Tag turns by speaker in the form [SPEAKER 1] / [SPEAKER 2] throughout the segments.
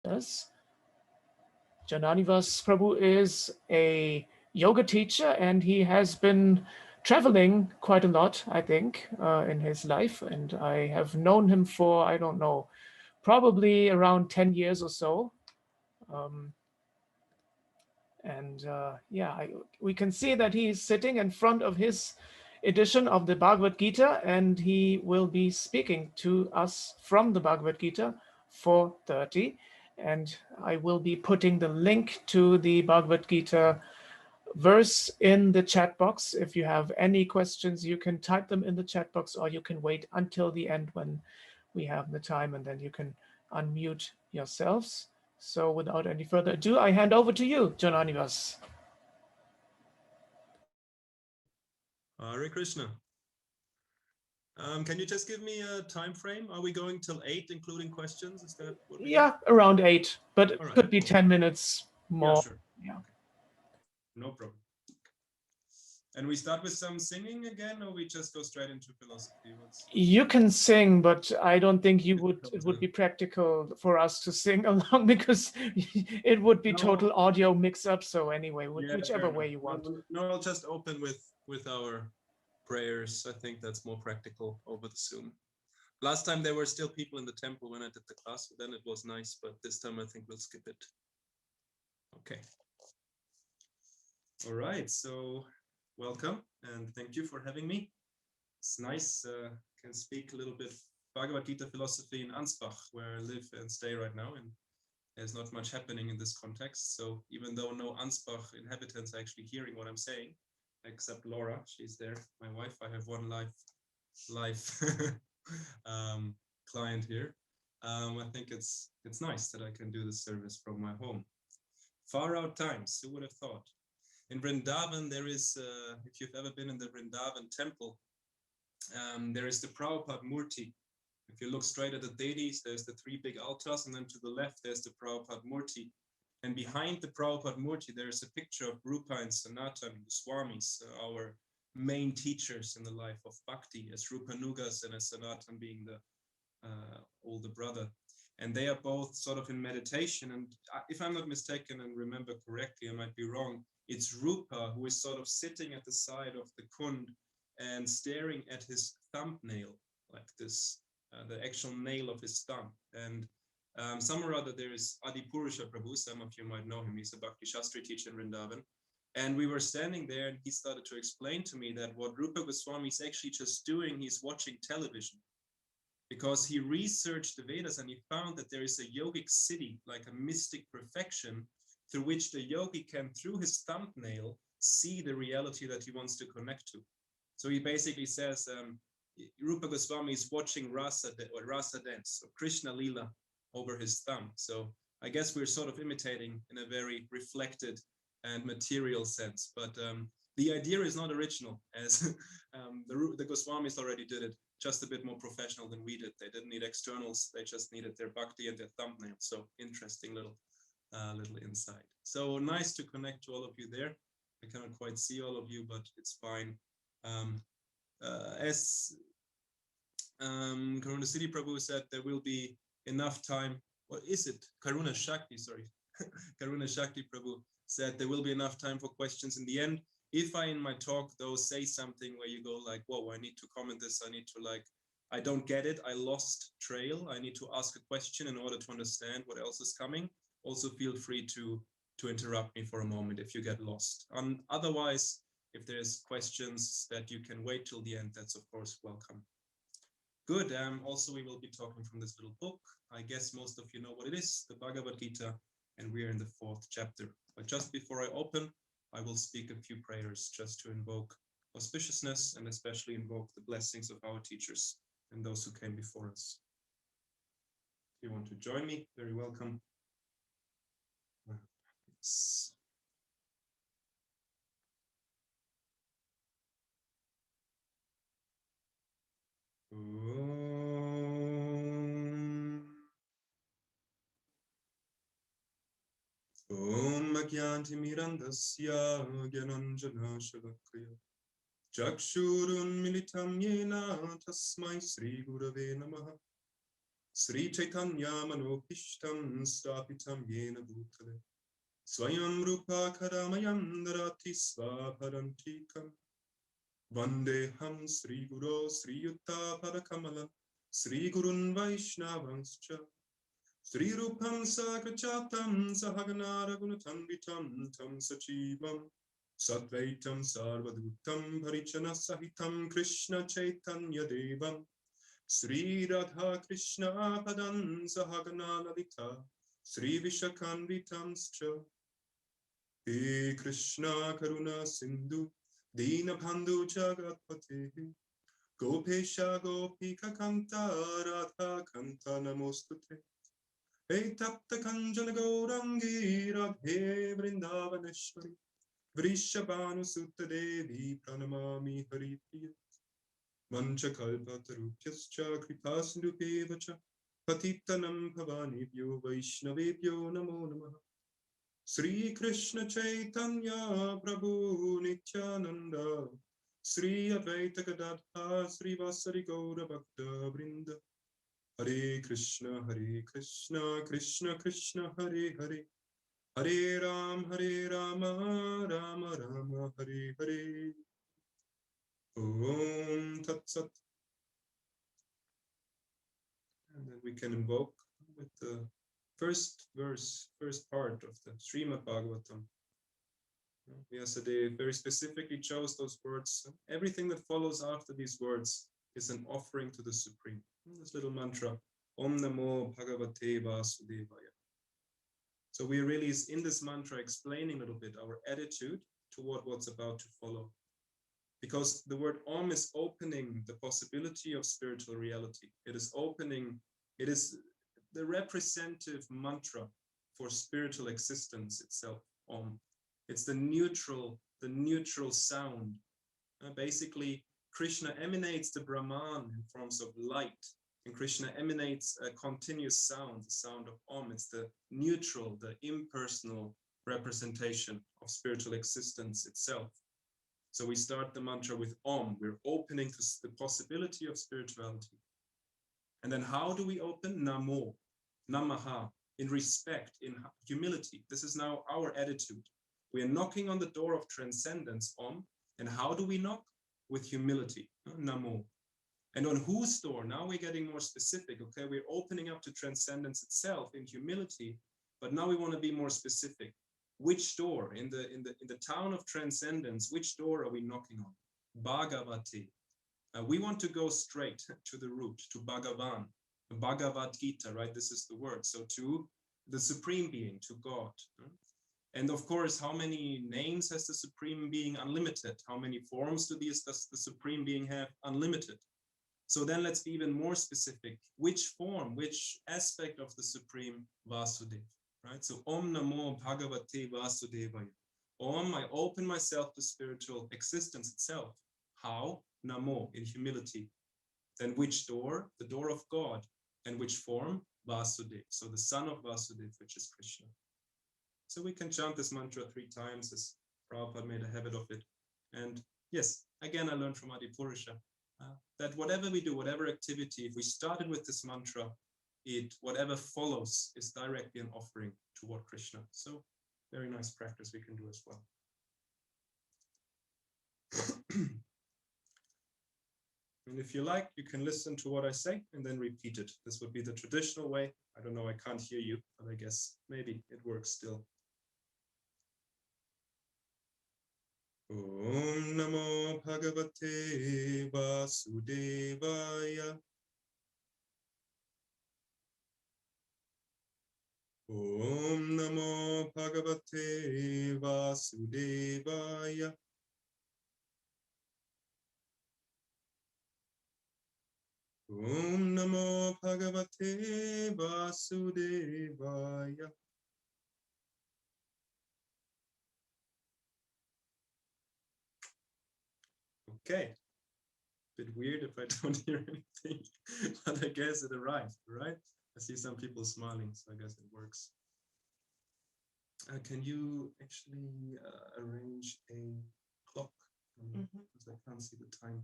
[SPEAKER 1] others. Jananivasa Prabhu is a yoga teacher, and he has been traveling quite a lot, I think, in his life. And I have known him for, I don't know, probably around 10 years or so. We can see that he is sitting in front of his edition of the Bhagavad-gītā, and he will be speaking to us from the Bhagavad-gītā 4:30. And I will be putting the link to the Bhagavad-gītā verse in the chat box. If you have any questions, you can type them in the chat box, or you can wait until the end when we have the time, and then you can unmute yourselves. So without any further ado, I hand over to you, Jananivas.
[SPEAKER 2] Hare Krishna. Can you just give me a time frame? Are we going till 8, including questions? Is that what we
[SPEAKER 1] Yeah, do? Around 8, but it could be 10 minutes more.
[SPEAKER 2] Yeah, sure. Yeah. Okay. No problem. And we start with some singing again, or we just go straight into philosophy?
[SPEAKER 1] You can sing, but I don't think it would be practical for us to sing along, because it would be total audio mix-up. So anyway, whichever way you want.
[SPEAKER 2] No, I'll just open with our prayers. I think that's more practical over the Zoom. Last time there were still people in the temple when I did the class, then it was nice, but this time I think we'll skip it. Okay. All right, so welcome and thank you for having me. It's nice, can speak a little bit Bhagavad-gītā philosophy in Ansbach, where I live and stay right now, and there's not much happening in this context. So even though no Ansbach inhabitants are actually hearing what I'm saying, except Laura, she's there, my wife. I have one live client here. I think it's nice that I can do this service from my home. Far out times, who would have thought? In Vrindavan, there is, if you've ever been in the Vrindavan temple, there is the Prabhupada Murti. If you look straight at the deities, there's the 3 big altars, and then to the left, there's the Prabhupada Murti. And behind the Prabhupada Murti, there is a picture of Rupa and Sanātanam, the Swamis, our main teachers in the life of Bhakti, as Rupanugas and as Sanātanam being the older brother. And they are both sort of in meditation. And if I'm not mistaken and remember correctly, I might be wrong, it's Rupa who is sort of sitting at the side of the Kund and staring at his thumbnail, like this, the actual nail of his thumb. And some or other, there is Adipurusha Prabhu, some of you might know him, he's a Bhakti Shastri teacher in Vrindavan. And we were standing there and he started to explain to me that what Rupa Goswami is actually just doing, he's watching television. Because he researched the Vedas and he found that there is a yogic city, like a mystic perfection, through which the yogi can, through his thumbnail, see the reality that he wants to connect to. So he basically says, Rupa Goswami is watching Rasa dance, or Krishna Lila, over his thumb. So I guess we're sort of imitating in a very reflected and material sense. But the idea is not original, as the Goswamis already did it, just a bit more professional than we did. They didn't need externals, they just needed their bhakti and their thumbnail. So interesting little insight. So nice to connect to all of you there. I cannot quite see all of you, but it's fine. As Karuna Siddhi Prabhu said, there will be enough time. What is it? Karuna Shakti, sorry. Karuna Shakti Prabhu said there will be enough time for questions in the end. If I, in my talk, though, say something where you go like, whoa, I need to comment this, I need to I don't get it, I lost trail, I need to ask a question in order to understand what else is coming, also feel free to interrupt me for a moment if you get lost. Otherwise, if there's questions that you can wait till the end, that's of course welcome. Good. Also, we will be talking from this little book. I guess most of you know what it is, the Bhagavad-gītā, and we're in the 4th chapter. But just before I open, I will speak a few prayers just to invoke auspiciousness and especially invoke the blessings of our teachers and those who came before us. If you want to join me, very welcome. Yes. Om Agyanti Mirandasya Gyananjana Shalakriya Chakshurun Militam Yena Tasmai Sri Gurave Namaha Sri Chaitanya Manopishtam Stapitam Yena Bhutale Swayam Rupa Karamayam Darati Svaparantikam Vandeham Sri Guru Sri Yutta Padakamalam Sri Gurun Vaishnavanscha Sri Rupam Sagrachatam Sahaganara Gunatanvitam Tam Sachivam Satvaitam Sarvadutam Parichana Sahitam Krishna Chaitanya Devam Sri Radha Krishna Padan Sahagana Lalita Sri Vishakanvitam Scha He Krishna Karuna Sindhu Dina Bandhu Jagatpate Gopesha Gopika Kanta Radha Kanta Namostute Hey Tapta Kanjana Gaurangi Radhe Vrindavaneshwari Vrishabhanu Sutta Devi Pranamami Haripriya Mancha Kalpatarupyascha Kripasindhupevacha Patitanam Pavanebhyo Vaishnavebhyo Namo Namaha Sri Krishna Chaitanya Prabhu Nityananda Sri Advaita Gadadha Sri Vasari Gaura Bhakta Vrinda Hare Krishna Krishna Krishna Hare Hare Hare Rama Rama Rama Hare Hare Om Tat Sat. And then we can invoke with the first verse, first part of the Srimad Bhagavatam. Yesterday very specifically chose those words. Everything that follows after these words is an offering to the Supreme. This little mantra, Om Namo Bhagavate Vasudevaya. So we really, in this mantra, explaining a little bit our attitude toward what's about to follow. Because the word Om is opening the possibility of spiritual reality. It is opening, it is the representative mantra for spiritual existence itself, Om. It's the neutral sound. Basically, Krishna emanates the Brahman in forms of light, and Krishna emanates a continuous sound, the sound of Om. It's the neutral, the impersonal representation of spiritual existence itself. So we start the mantra with Om. We're opening to the possibility of spirituality. And then how do we open? Namo, Namaha, in respect, in humility. This is now our attitude. We are knocking on the door of transcendence, Om. And how do we knock? With humility, Namo. And on whose door? Now we're getting more specific, okay? We're opening up to transcendence itself in humility, but now we want to be more specific. Which door? In the town of transcendence, which door are we knocking on? Bhagavati. We want to go straight to the root, to Bhagavan, Bhagavad-gītā, right? This is the word. So to the Supreme Being, to God. And of course, how many names has the Supreme Being? Unlimited. How many forms does the Supreme Being have? Unlimited. So then let's be even more specific. Which form, which aspect of the Supreme? Vasudeva. Right? So Om Namo Bhagavate Vasudevaya. Om, I open myself to spiritual existence itself. How? Namo, in humility. Then which door? The door of God. And which form? Vasudeva. So the son of Vasudeva, which is Krishna. So we can chant this mantra 3 times, as Prabhupada made a habit of it. And yes, again, I learned from Adipurusha that whatever we do, whatever activity, if we started with this mantra, whatever follows is directly an offering toward Krishna. So very nice practice we can do as well. And if you like, you can listen to what I say and then repeat it. This would be the traditional way. I don't know, I can't hear you, but I guess maybe it works still. Om Namo Bhagavate Vasudevaya. Om Namo Bhagavate Vasudevaya. Om Namo Bhagavate Vasudevaya. Okay. Bit weird if I don't hear anything, but I guess it arrived, right? I see some people smiling, so I guess it works. Can you actually arrange a clock? Because I can't see the time.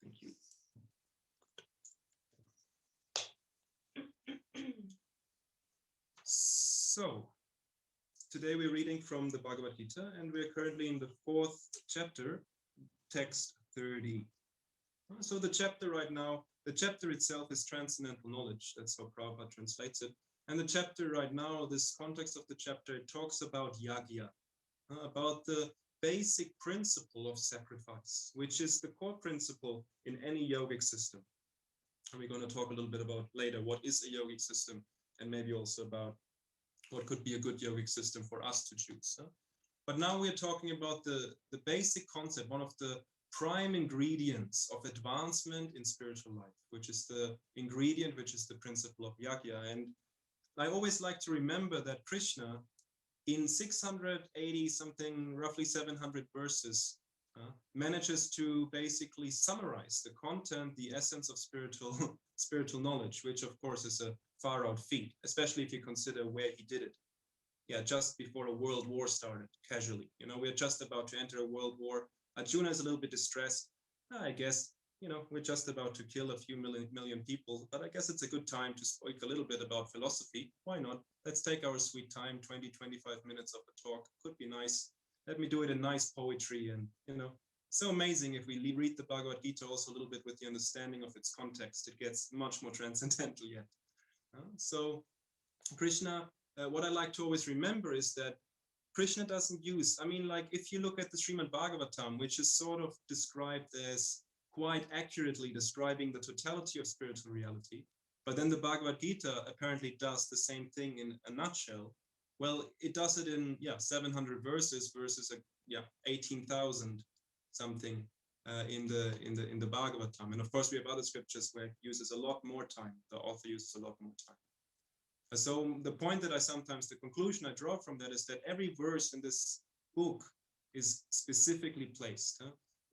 [SPEAKER 2] Thank you. So, today we're reading from the Bhagavad-gītā, and we're currently in the 4th chapter, text 30. So the chapter right now, the chapter itself is transcendental knowledge. That's how Prabhupada translates it. And the chapter right now, this context of the chapter, it talks about yajña, about the basic principle of sacrifice, which is the core principle in any yogic system. And we're going to talk a little bit about later what is a yogic system, and maybe also about what could be a good yogic system for us to choose. But now we're talking about the basic concept, one of the prime ingredients of advancement in spiritual life, which is the ingredient, which is the principle of yajña. And I always like to remember that Krishna, in 680 something, roughly 700 verses, manages to basically summarize the content, the essence of spiritual knowledge, which of course is a far out feat, especially if you consider where he did it. Yeah, just before a world war started, casually. You know, we're just about to enter a world war. Arjuna is a little bit distressed. I guess, you know, we're just about to kill a few million people, but I guess it's a good time to speak a little bit about philosophy. Why not? Let's take our sweet time, 20, 25 minutes of a talk. Could be nice. Let me do it in nice poetry. And, you know, so amazing if we read the Bhagavad-gītā also a little bit with the understanding of its context. It gets much more transcendental yet. So Krishna, what I like to always remember is that Krishna doesn't use, I mean, like if you look at the Srimad Bhagavatam, which is sort of described as quite accurately describing the totality of spiritual reality, but then the Bhagavad-gītā apparently does the same thing in a nutshell. Well, it does it in 700 verses versus 18,000 something in the Bhagavatam. And of course, we have other scriptures where it uses a lot more time. The author uses a lot more time. So the point that the conclusion I draw from that is that every verse in this book is specifically placed.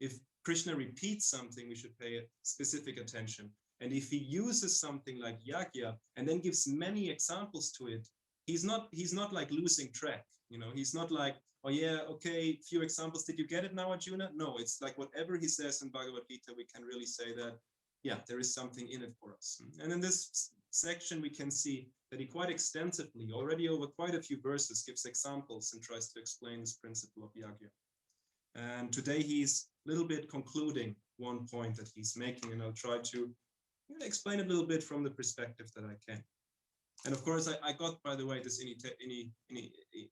[SPEAKER 2] If Krishna repeats something, we should pay specific attention. And if he uses something like yajña and then gives many examples to it, he's not like losing track. You know, he's not like, oh yeah, okay, few examples. Did you get it now, Arjuna? No, it's like whatever he says in Bhagavad-gītā, we can really say that, yeah, there is something in it for us. And in this section, we can see that he quite extensively, already over quite a few verses, gives examples and tries to explain this principle of yajña. And today he's a little bit concluding one point that he's making, and I'll try to explain it a little bit from the perspective that I can. And of course, I got, by the way, this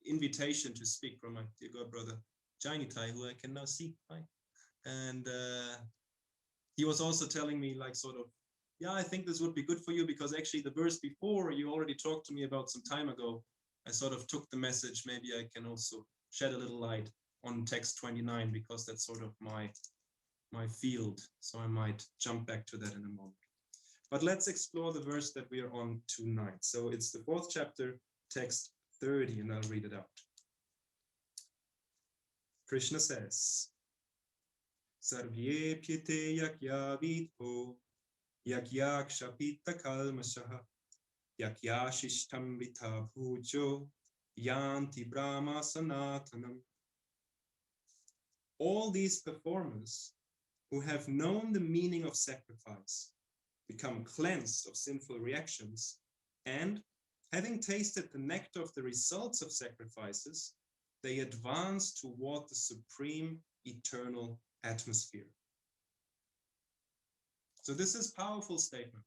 [SPEAKER 2] invitation to speak from my dear God brother, Janitai, who I can now see. Hi. And he was also telling me, like, sort of, yeah, I think this would be good for you, because actually the verse before you already talked to me about some time ago, I sort of took the message. Maybe I can also shed a little light on text 29, because that's sort of my field. So I might jump back to that in a moment. But let's explore the verse that we are on tonight. So it's the 4th chapter, text 30, and I'll read it out. Krishna says, sarve pyete yajña-vido, yajña-kṣapita-kalmaṣāḥ, yajña-śiṣṭāmṛta-bhujo, yānti brahma sanātanam. All these performers who have known the meaning of sacrifice become cleansed of sinful reactions, and having tasted the nectar of the results of sacrifices, they advance toward the supreme eternal atmosphere. So this is a powerful statement,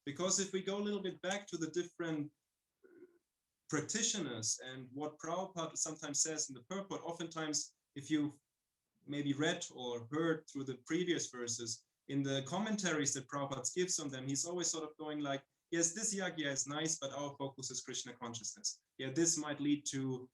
[SPEAKER 2] because if we go a little bit back to the different practitioners and what Prabhupada sometimes says in the purport, oftentimes if you maybe read or heard through the previous verses, in the commentaries that Prabhupada gives on them, he's always sort of going like, yes, this yajña is nice, but our focus is Krishna consciousness. Yeah, this might lead to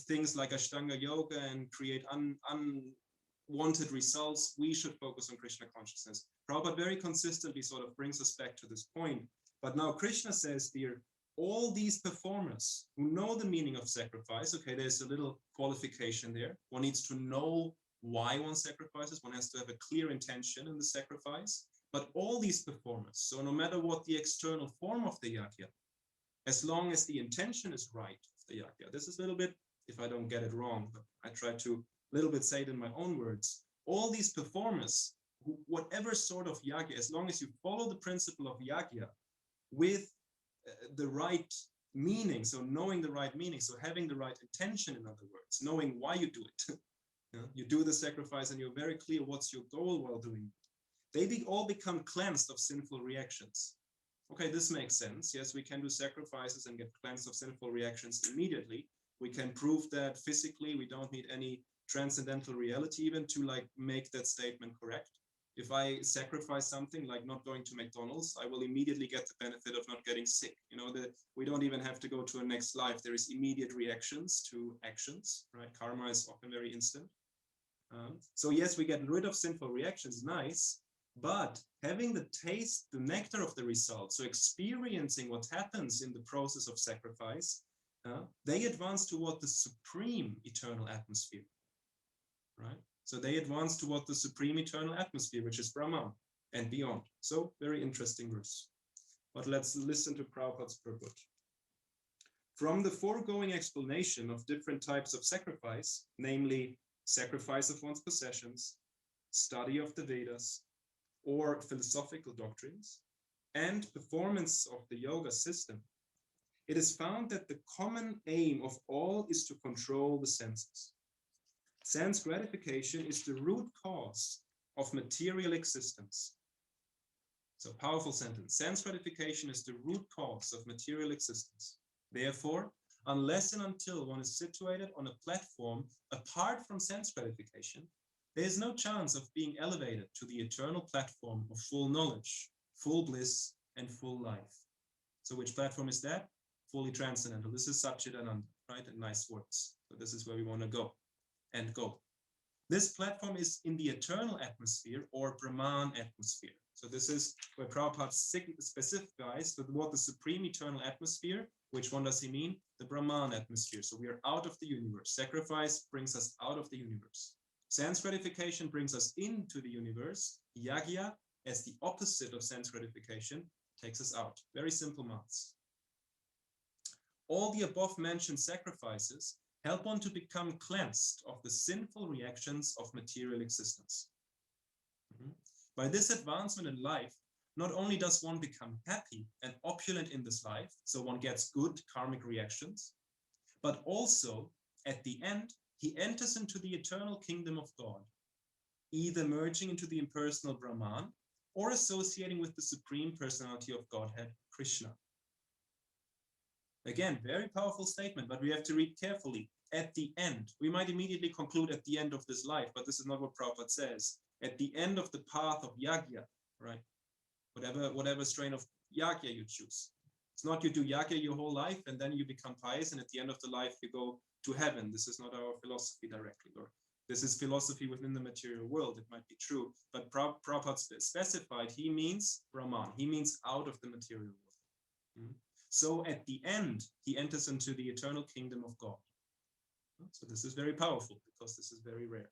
[SPEAKER 2] things like Ashtanga yoga and create unwanted results. We should focus on Krishna consciousness. Prabhupada very consistently sort of brings us back to this point. But now Krishna says here, all these performers who know the meaning of sacrifice, okay, there's a little qualification there. One needs to know why one sacrifices. One has to have a clear intention in the sacrifice. But all these performers, so no matter what the external form of the yajña, as long as the intention is right of the yajña, this is a little bit, if I don't get it wrong, but I try to a little bit say it in my own words, all these performers, whatever sort of yajña, as long as you follow the principle of yajña with the right meaning, so knowing the right meaning, so having the right intention, in other words, knowing why you do it. You do the sacrifice and you're very clear what's your goal while doing it. They all become cleansed of sinful reactions. Okay, this makes sense. Yes, we can do sacrifices and get cleansed of sinful reactions immediately. We can prove that physically. We don't need any transcendental reality even to like make that statement correct. If I sacrifice something like not going to McDonald's, I will immediately get the benefit of not getting sick. You know, that we don't even have to go to a next life. There is immediate reactions to actions, right? Karma is often very instant. So yes, we get rid of sinful reactions, nice, but having the taste, the nectar of the result, so experiencing what happens in the process of sacrifice, they advance toward the supreme eternal atmosphere, right? So they advance toward the supreme eternal atmosphere, which is Brahma and beyond. So very interesting verse. But let's listen to Prabhupada's purport. From the foregoing explanation of different types of sacrifice, namely sacrifice of one's possessions, study of the Vedas, or philosophical doctrines, and performance of the yoga system, it is found that the common aim of all is to control the senses. Sense gratification is the root cause of material existence. So, powerful sentence. Sense gratification is the root cause of material existence. Therefore, unless and until one is situated on a platform apart from sense gratification, there is no chance of being elevated to the eternal platform of full knowledge, full bliss, and full life. So which platform is that? Fully transcendental. This is Satchidananda, right? And nice words. So this is where we want to go and go. This platform is in the eternal atmosphere or Brahman atmosphere. So this is where Prabhupada specifies what the supreme eternal atmosphere, which one does he mean? The Brahman atmosphere. So we are out of the universe. Sacrifice brings us out of the universe. Sense gratification brings us into the universe. Yajña, as the opposite of sense gratification, takes us out. Very simple maths. All the above mentioned sacrifices help one to become cleansed of the sinful reactions of material existence. By this advancement in life, not only does one become happy and opulent in this life, so one gets good karmic reactions, but also at the end, he enters into the eternal kingdom of God, either merging into the impersonal Brahman or associating with the supreme personality of Godhead, Krishna. Again, very powerful statement, but we have to read carefully. At the end, we might immediately conclude at the end of this life, but this is not what Prabhupada says. At the end of the path of yajña, right? Whatever strain of yajña you choose. It's not you do yajña your whole life and then you become pious and at the end of the life you go to heaven. This is not our philosophy directly, or this is philosophy within the material world. It might be true, but Prabhupada specified he means Brahman. He means out of the material world. So at the end, he enters into the eternal kingdom of God. So this is very powerful because this is very rare.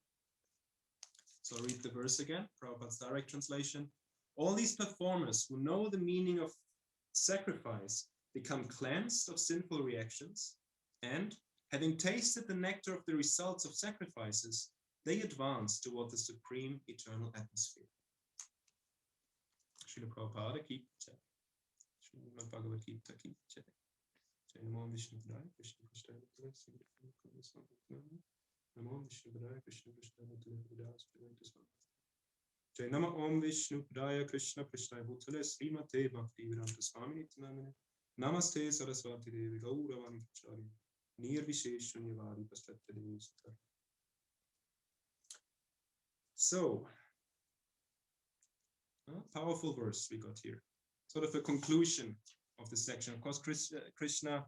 [SPEAKER 2] So I'll read the verse again, Prabhupada's direct translation. All these performers who know the meaning of sacrifice become cleansed of sinful reactions, and having tasted the nectar of the results of sacrifices, they advance toward the supreme eternal atmosphere. Srila Prabhupada ki jai. Srimad Bhagavad-gītā ki jai. Jai Namo Vishnu-padaya Krishna Prasthaya Namo Vishnu-padaya Krishna Prasthaya Jai Nama Om Vishnu-padaya Krishna Prasthaya Bhutale Srimate Bhaktivedanta Swami Prabhupada Namaste Saraswati Devi Gauravani Prachari Nirvisheshunyavadi Pastatyadevi Sutta. So, powerful verse we got here. Sort of a conclusion of the section. Of course, Krishna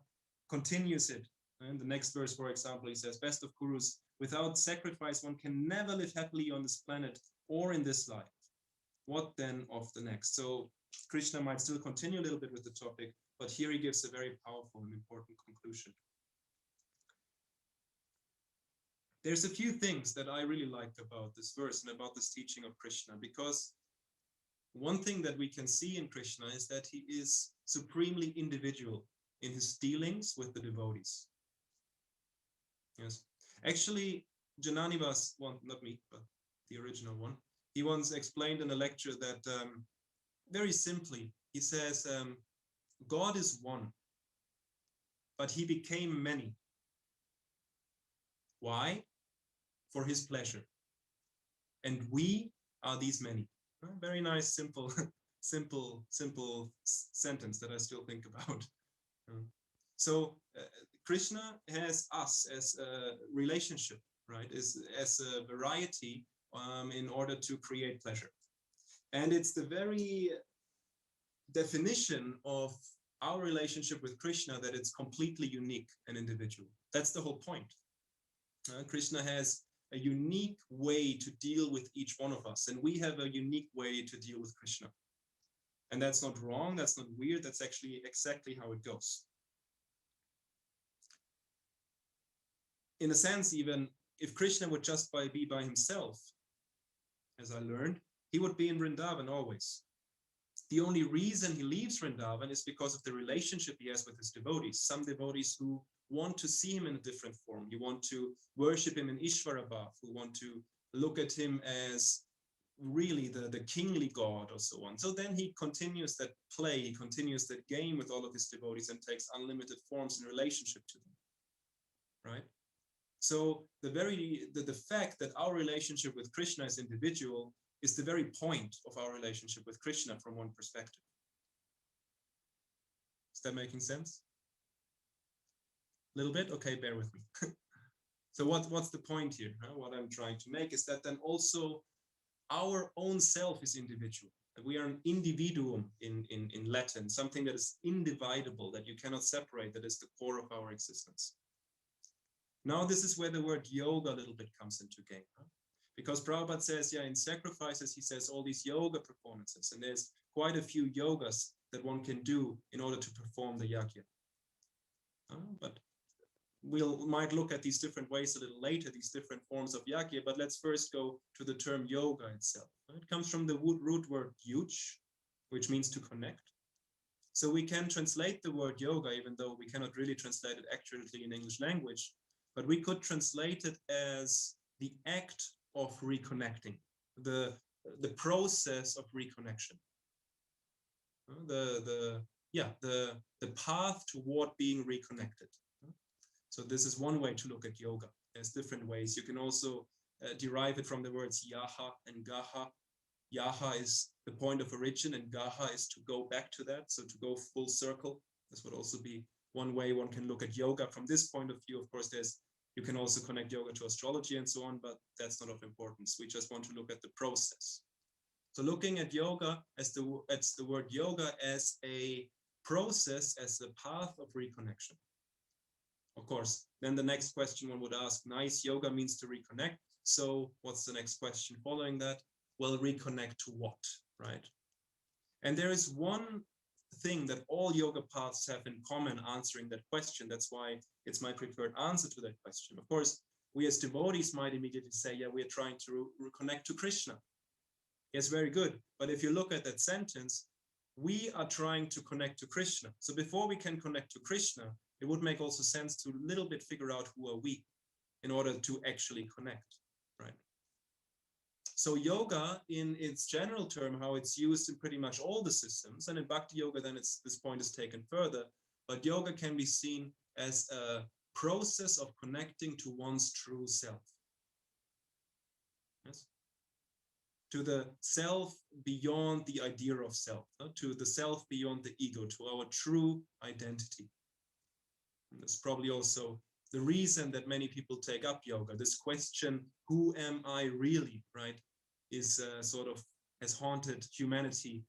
[SPEAKER 2] continues it. In the next verse, for example, he says, best of Kurus, without sacrifice, one can never live happily on this planet or in this life. What then of the next? So Krishna might still continue a little bit with the topic, but here he gives a very powerful and important conclusion. There's a few things that I really like about this verse and about this teaching of Krishna, because one thing that we can see in Krishna is that he is supremely individual in his dealings with the devotees. Yes. Actually, Jananivasa, not me, but the original one, he once explained in a lecture that very simply, he says, God is one. but he became many. Why? For his pleasure. And we are these many. Very nice, simple, simple sentence that I still think about. So Krishna has us as a relationship, right? As a variety in order to create pleasure. And it's the very definition of our relationship with Krishna that it's completely unique and individual. That's the whole point. Krishna has a unique way to deal with each one of us, and we have a unique way to deal with Krishna. And that's not wrong, that's not weird, that's actually exactly how it goes. In a sense, even if Krishna would just be by himself, as I learned, he would be in Vrindavan always. The only reason he leaves Vrindavan is because of the relationship he has with his devotees. Some devotees who want to see him in a different form, you want to worship him in Ishvara bhav, who want to look at him as really the kingly god or so on. So then he continues that play, he continues that game with all of his devotees and takes unlimited forms in relationship to them, right? So the fact that our relationship with Krishna is individual is the very point of our relationship with Krishna from one perspective. Is that making sense? A little bit? Okay, bear with me. So what's the point here? What I'm trying to make is that then also our own self is individual. We are an individuum in Latin, something that is indivisible, that you cannot separate, that is the core of our existence. Now, this is where the word yoga a little bit comes into game. Because Prabhupada says, in sacrifices, he says all these yoga performances, and there's quite a few yogas that one can do in order to perform the yajna. But we might look at these different ways a little later, these different forms of yajna, but let's first go to the term yoga itself. It comes from the root word yuj, which means to connect. So we can translate the word yoga, even though we cannot really translate it accurately in English language, but we could translate it as the act of reconnecting, the process of reconnection, the path toward being reconnected. So this is one way to look at yoga. There's different ways. You can also derive it from the words yaha and gaha. Yaha is the point of origin, and gaha is to go back to that, so to go full circle. This would also be one way one can look at yoga from this point of view. Of course, you can also connect yoga to astrology and so on, but that's not of importance. We just want to look at the process. So looking at yoga as the word yoga as a process, as a path of reconnection. Of course, then the next question one would ask, nice, yoga means to reconnect. So what's the next question following that? Well, reconnect to what, right? And there is one thing that all yoga paths have in common answering that question. That's why it's my preferred answer to that question. Of course, we as devotees might immediately say, we're trying to reconnect to Krishna. Yes, very good. But if you look at that sentence, we are trying to connect to Krishna. So before we can connect to Krishna, it would make also sense to a little bit figure out who are we in order to actually connect, right? So yoga, in its general term, how it's used in pretty much all the systems, and in Bhakti Yoga, then this point is taken further, but yoga can be seen as a process of connecting to one's true self. Yes? To the self beyond the idea of self, to the self beyond the ego, to our true identity. And that's probably also the reason that many people take up yoga. This question, who am I really, right, is has haunted humanity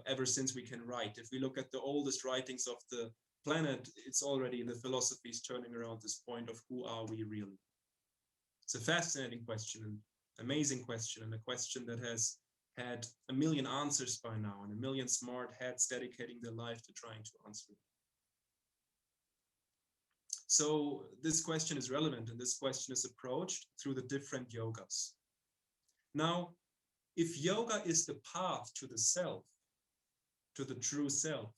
[SPEAKER 2] ever since we can write. If we look at the oldest writings of the planet, it's already the philosophies turning around this point of who are we really? It's a fascinating question, an amazing question, and a question that has had a million answers by now, and a million smart heads dedicating their life to trying to answer it. So this question is relevant, and this question is approached through the different yogas. Now, if yoga is the path to the self, to the true self,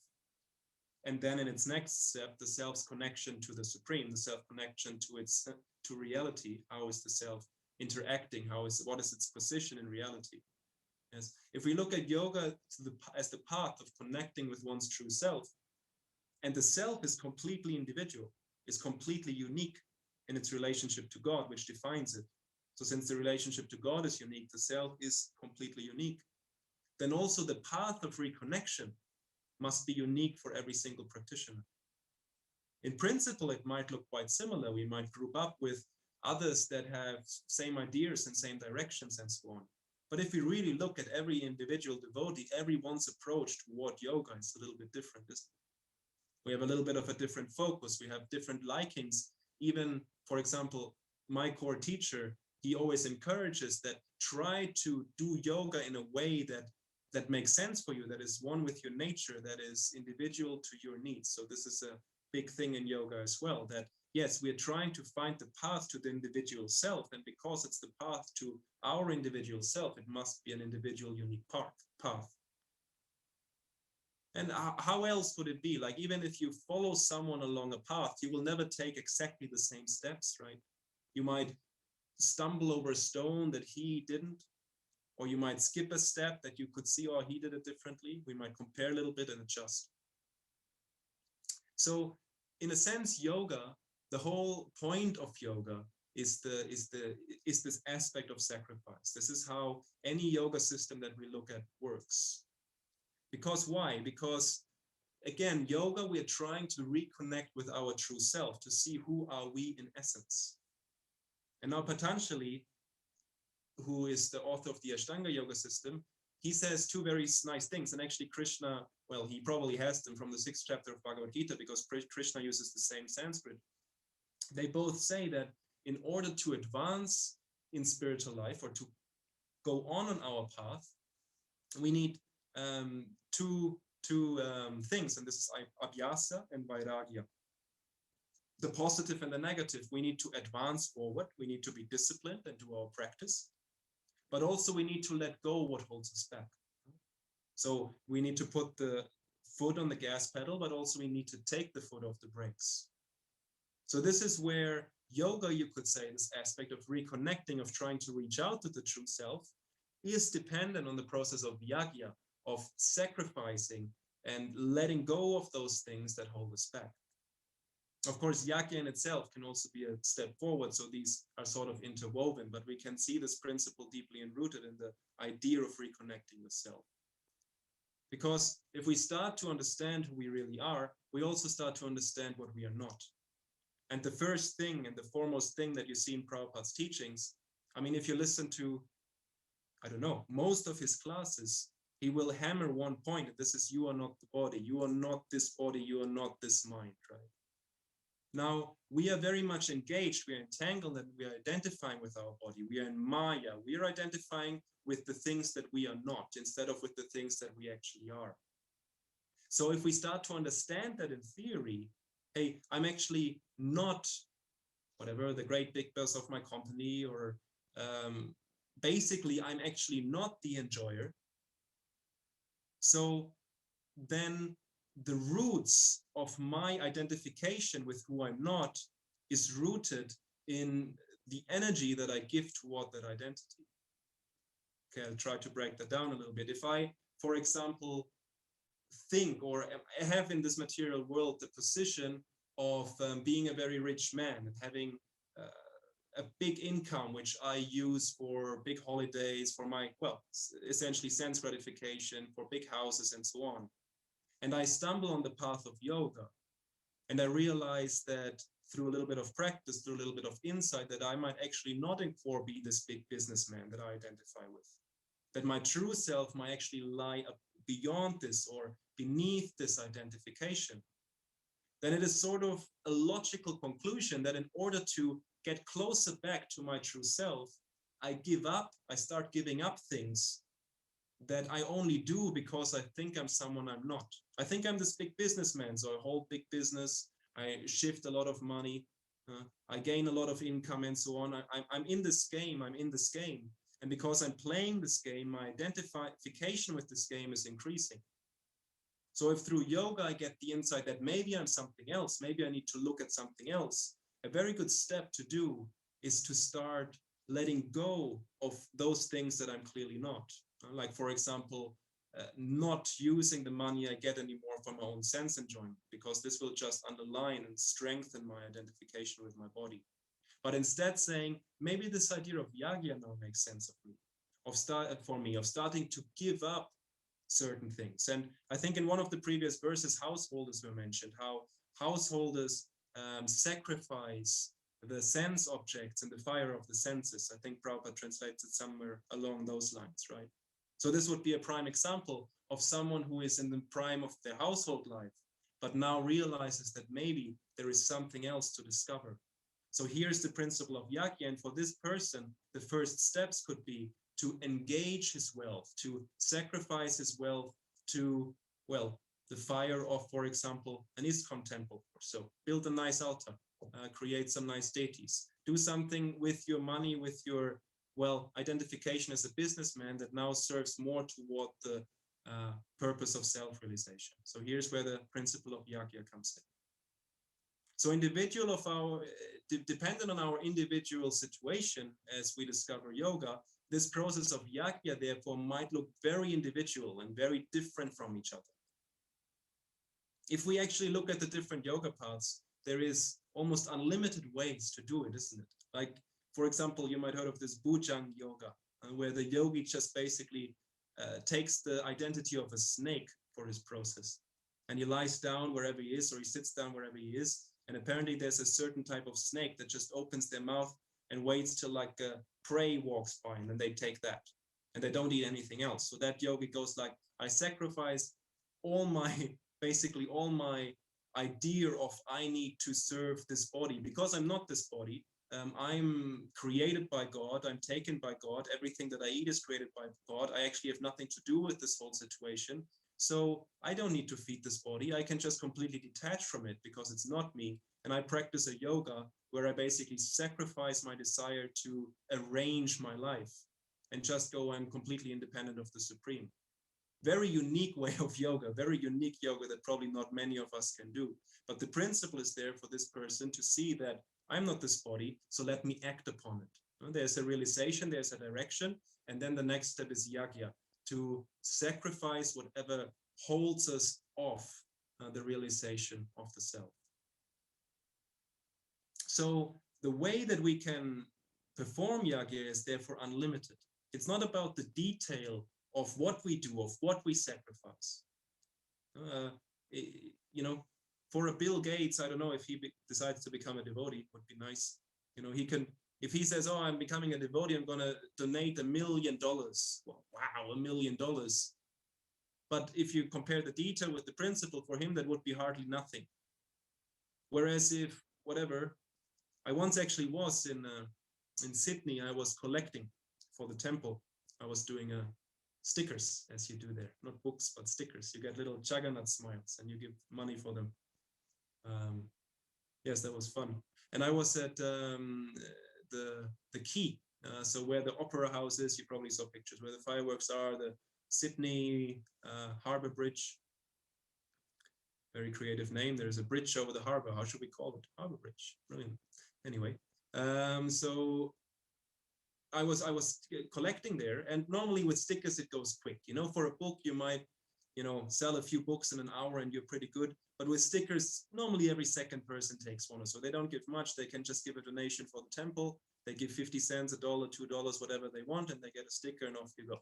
[SPEAKER 2] and then in its next step, the self's connection to the supreme, the self connection to reality, how is the self interacting? What is its position in reality? Yes. If we look at yoga as the path of connecting with one's true self, And the self is completely individual, is completely unique in its relationship to God, which defines it. So since the relationship to God is unique, the self is completely unique. Then also the path of reconnection must be unique for every single practitioner. In principle, it might look quite similar. We might group up with others that have same ideas and same directions and so on. But if we really look at every individual devotee, everyone's approach toward yoga is a little bit different, isn't it? We have a little bit of a different focus. We have different likings. Even, for example, my core teacher, he always encourages that try to do yoga in a way that makes sense for you, that is one with your nature, that is individual to your needs. So this is a big thing in yoga as well, that yes, we're trying to find the path to the individual self, and because it's the path to our individual self, it must be an individual unique path. And how else would it be? Like, even if you follow someone along a path, you will never take exactly the same steps, right? You might stumble over a stone that he didn't, or you might skip a step that you could see, oh, he did it differently. We might compare a little bit and adjust. So in a sense, yoga, the whole point of yoga is this aspect of sacrifice. This is how any yoga system that we look at works. Because why? Because again, yoga, we are trying to reconnect with our true self, to see who are we in essence. And now Patanjali, who is the author of the Ashtanga yoga system, he says two very nice things. And actually Krishna, well, he probably has them from the 6th chapter of Bhagavad-gītā, because Krishna uses the same Sanskrit. They both say that in order to advance in spiritual life, or to go on our path, we need two things, and this is abhyasa and vairagya. The positive and the negative. We need to advance forward. We need to be disciplined and do our practice. But also we need to let go what holds us back. So we need to put the foot on the gas pedal, but also we need to take the foot off the brakes. So this is where yoga, you could say, this aspect of reconnecting, of trying to reach out to the true self, is dependent on the process of yajña, of sacrificing and letting go of those things that hold us back. Of course, yajña in itself can also be a step forward, so these are sort of interwoven, but we can see this principle deeply enrooted in the idea of reconnecting with self. Because if we start to understand who we really are, we also start to understand what we are not. And the first thing and the foremost thing that you see in Prabhupada's teachings, I mean, if you listen to, I don't know, most of his classes, he will hammer one point, and this is, you are not the body, you are not this body, you are not this mind, right? Now, we are very much engaged, we are entangled, and we are identifying with our body. We are in Maya. We are identifying with the things that we are not, instead of with the things that we actually are. So if we start to understand that in theory, hey, I'm actually not, whatever, the great big boss of my company, or basically, I'm actually not the enjoyer. So then the roots of my identification with who I'm not is rooted in the energy that I give toward that identity. Okay, I'll try to break that down a little bit. If I, for example, think or have in this material world the position of being a very rich man and having a big income, which I use for big holidays, for my, well, essentially sense gratification, for big houses and so on. And I stumble on the path of yoga, and I realize that through a little bit of practice, through a little bit of insight, that I might actually not in core be this big businessman that I identify with. That my true self might actually lie beyond this or beneath this identification. Then it is sort of a logical conclusion that in order to get closer back to my true self, I start giving up things that I only do because I think I'm someone I'm not. I think I'm this big businessman, so I hold big business, I shift a lot of money, I gain a lot of income and so on. I'm in this game, And because I'm playing this game, my identification with this game is increasing. So if through yoga I get the insight that maybe I'm something else, maybe I need to look at something else, a very good step to do is to start letting go of those things that I'm clearly not. Like, for example, not using the money I get anymore for my own sense enjoyment, because this will just underline and strengthen my identification with my body. But instead saying, maybe this idea of yajña now makes sense of starting to give up certain things. And I think in one of the previous verses, householders were mentioned, how householders sacrifice the sense objects in the fire of the senses. I think Prabhupada translates it somewhere along those lines, right? So this would be a prime example of someone who is in the prime of their household life, but now realizes that maybe there is something else to discover. So here's the principle of yajña, and for this person, the first steps could be to engage his wealth, to sacrifice his wealth to, well, the fire of, for example, an ISKCON temple or so. Build a nice altar, create some nice deities, do something with your money, with your, well, identification as a businessman that now serves more toward the purpose of self-realization. So here's where the principle of yajña comes in. So dependent on our individual situation, as we discover yoga, this process of yajña, therefore, might look very individual and very different from each other. If we actually look at the different yoga paths, there is almost unlimited ways to do it, isn't it? Like, for example, you might have heard of this Bhujang yoga, where the yogi just basically takes the identity of a snake for his process. And he lies down wherever he is, or he sits down wherever he is. And apparently there's a certain type of snake that just opens their mouth and waits till like a prey walks by, and then they take that. And they don't eat anything else. So that yogi goes like, I sacrifice basically all my idea of I need to serve this body, because I'm not this body. I'm created by God. I'm taken by God. Everything that I eat is created by God. I actually have nothing to do with this whole situation. So I don't need to feed this body. I can just completely detach from it because it's not me. And I practice a yoga where I basically sacrifice my desire to arrange my life and just go, I'm completely independent of the Supreme. Very unique way of yoga, very unique yoga that probably not many of us can do. But the principle is there for this person to see that I'm not this body, so let me act upon it. There's a realization, there's a direction, and then the next step is yajña, to sacrifice whatever holds us off the realization of the self. So the way that we can perform yajña is therefore unlimited. It's not about the detail of what we do, of what we sacrifice. For a Bill Gates, I don't know if he decides to become a devotee, would be nice. He can, if he says, oh, I'm becoming a devotee, I'm going to donate $1 million. Well, wow, $1 million. But if you compare the detail with the principle, for him, that would be hardly nothing. Whereas if, whatever, I once actually was in Sydney, I was collecting for the temple. I was doing stickers, as you do there, not books, but stickers. You get little Jagannath smiles and you give money for them. Yes, that was fun. And I was at the quay, so where the opera house is. You probably saw pictures where the fireworks are, the Sydney Harbour Bridge. Very creative name. There's a bridge over the harbor. How should we call it? Harbor Bridge. Brilliant. Anyway, so I was collecting there, and normally with stickers it goes quick. For a book you might sell a few books in an hour and you're pretty good. But with stickers, normally every second person takes one or so. They don't give much. They can just give a donation for the temple. They give 50 cents, $1, $2, whatever they want, and they get a sticker and off you go.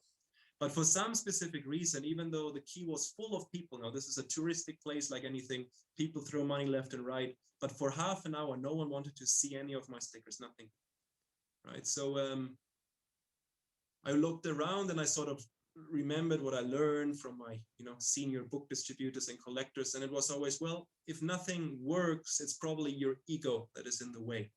[SPEAKER 2] But for some specific reason, even though the quay was full of people, now this is a touristic place like anything, people throw money left and right, but for half an hour, no one wanted to see any of my stickers, nothing. Right? So I looked around and I sort of remembered what I learned from my senior book distributors and collectors, and it was always, well, if nothing works, it's probably your ego that is in the way.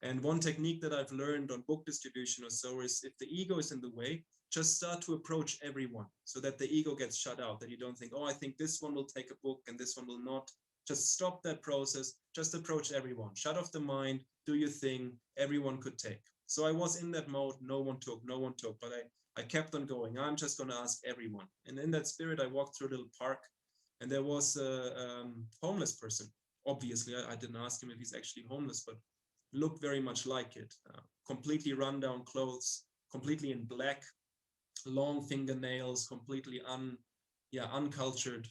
[SPEAKER 2] And one technique that I've learned on book distribution or so is, if the ego is in the way, just start to approach everyone so that the ego gets shut out, that you don't think, oh, I think this one will take a book and this one will not. Just stop that process, just approach everyone, shut off the mind, do your thing, everyone could take. So I was in that mode, no one took, but I kept on going. I'm just going to ask everyone. And in that spirit, I walked through a little park, and there was a homeless person. Obviously, I didn't ask him if he's actually homeless, but looked very much like it. Completely run-down clothes, completely in black, long fingernails, completely uncultured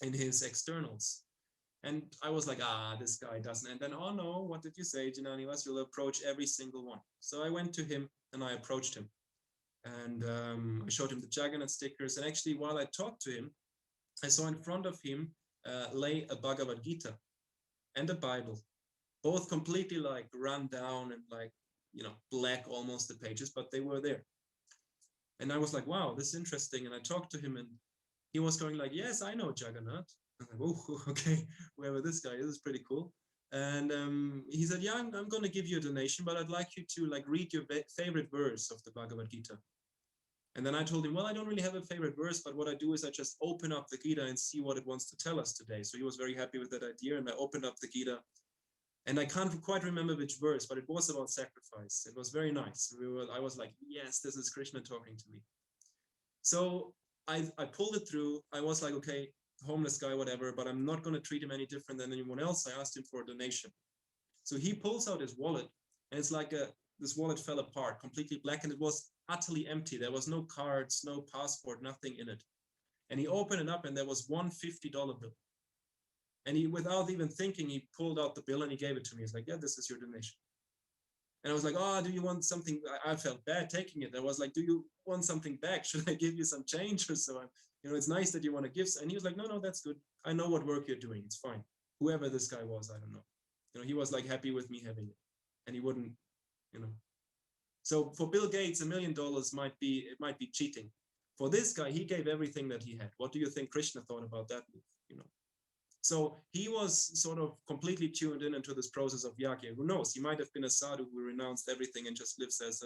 [SPEAKER 2] in his externals. And I was like, this guy doesn't. And then, oh no, what did you say, Jananivas? You'll approach every single one. So I went to him and I approached him. And I showed him the Jagannath stickers. And actually, while I talked to him, I saw in front of him lay a Bhagavad-gītā and a Bible, both completely like run down and like, black almost the pages, but they were there. And I was like, wow, this is interesting. And I talked to him and he was going like, yes, I know Jagannath. I'm like, oh, okay, whoever this guy is pretty cool. And he said, yeah, I'm going to give you a donation, but I'd like you to like read your favorite verse of the Bhagavad-gītā. And then I told him, well, I don't really have a favorite verse, but what I do is I just open up the Gita and see what it wants to tell us today. So he was very happy with that idea. And I opened up the Gita and I can't quite remember which verse, but it was about sacrifice. It was very nice. I was like, yes, this is Krishna talking to me. So I pulled it through. I was like, okay, homeless guy, whatever, but I'm not going to treat him any different than anyone else. I asked him for a donation. So he pulls out his wallet and it's like this wallet fell apart, completely black, and it was utterly empty. There was no cards, no passport, nothing in it. And he opened it up and there was one $50 bill. And he, without even thinking, he pulled out the bill and he gave it to me. He's like, yeah, this is your donation. And I was like, oh, do you want something? I felt bad taking it. I was like, do you want something back? Should I give you some change or so? It's nice that you want to give. And he was like, no, that's good. I know what work you're doing. It's fine. Whoever this guy was, I don't know. He was like happy with me having it. And he wouldn't, So for Bill Gates, $1 million might be cheating. For this guy, he gave everything that he had. What do you think Krishna thought about that move? So he was sort of completely tuned in into this process of yajña. Who knows? He might have been a sadhu who renounced everything and just lives as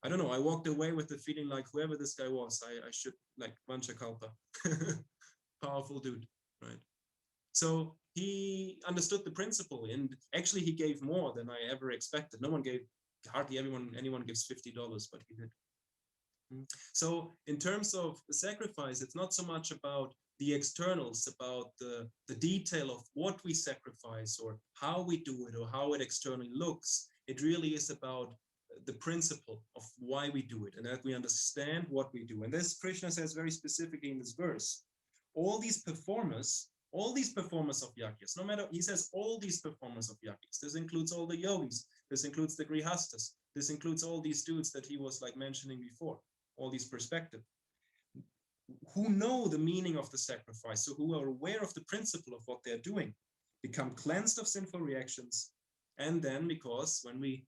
[SPEAKER 2] I don't know. I walked away with the feeling like whoever this guy was, I should like vancha-kalpa. Powerful dude, right? So he understood the principle, and actually he gave more than I ever expected. Hardly anyone gives $50, but he did. So in terms of the sacrifice, it's not so much about the externals, about the detail of what we sacrifice or how we do it or how it externally looks. It really is about the principle of why we do it and that we understand what we do. And this Krishna says very specifically in this verse, all these performers of yajñas, no matter, he says all these performers of yajñas, this includes all the yogis, this includes the grihastas, this includes all these dudes that he was like mentioning before, all these perspectives, who know the meaning of the sacrifice, so who are aware of the principle of what they're doing, become cleansed of sinful reactions. And then, because when we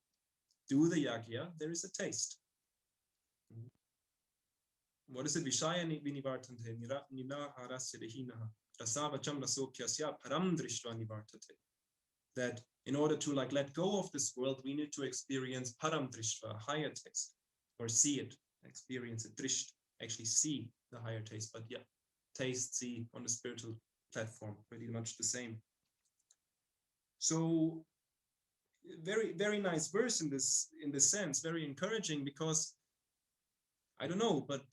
[SPEAKER 2] do the yajña, there is a taste. What is it? Vishaya vinivartante ninaharasya dehinaha rasavacham rasokyasya param drishtva nivartate. That in order to like let go of this world, we need to experience param drishtva, higher taste, or see it, experience it, drisht, actually see the higher taste, but yeah, taste, see on the spiritual platform, pretty much the same. So very, very nice verse in this sense, very encouraging, because I don't know, but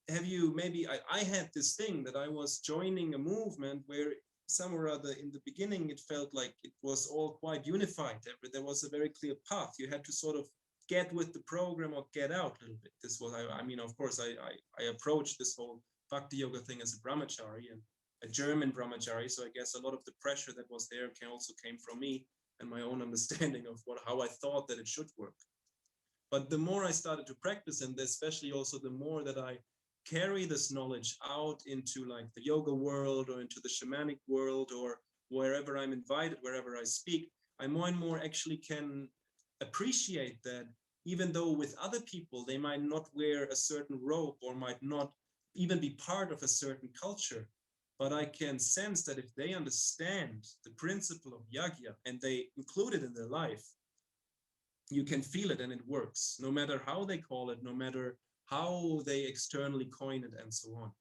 [SPEAKER 2] have you maybe, I had this thing that I was joining a movement where somewhere or other in the beginning, it felt like it was all quite unified. There was a very clear path. You had to sort of get with the program or get out a little bit. This was, I mean, of course, I approached this whole bhakti yoga thing as a brahmachari and a German brahmachari. So I guess a lot of the pressure that was there also came from me and my own understanding of how I thought that it should work. But the more I started to practice, and especially also the more that I carry this knowledge out into like the yoga world or into the shamanic world or wherever I'm invited, wherever I speak, I more and more actually can appreciate that even though with other people, they might not wear a certain robe or might not even be part of a certain culture, but I can sense that if they understand the principle of yajña and they include it in their life, you can feel it and it works, no matter how they call it, no matter how they externally coin it and so on.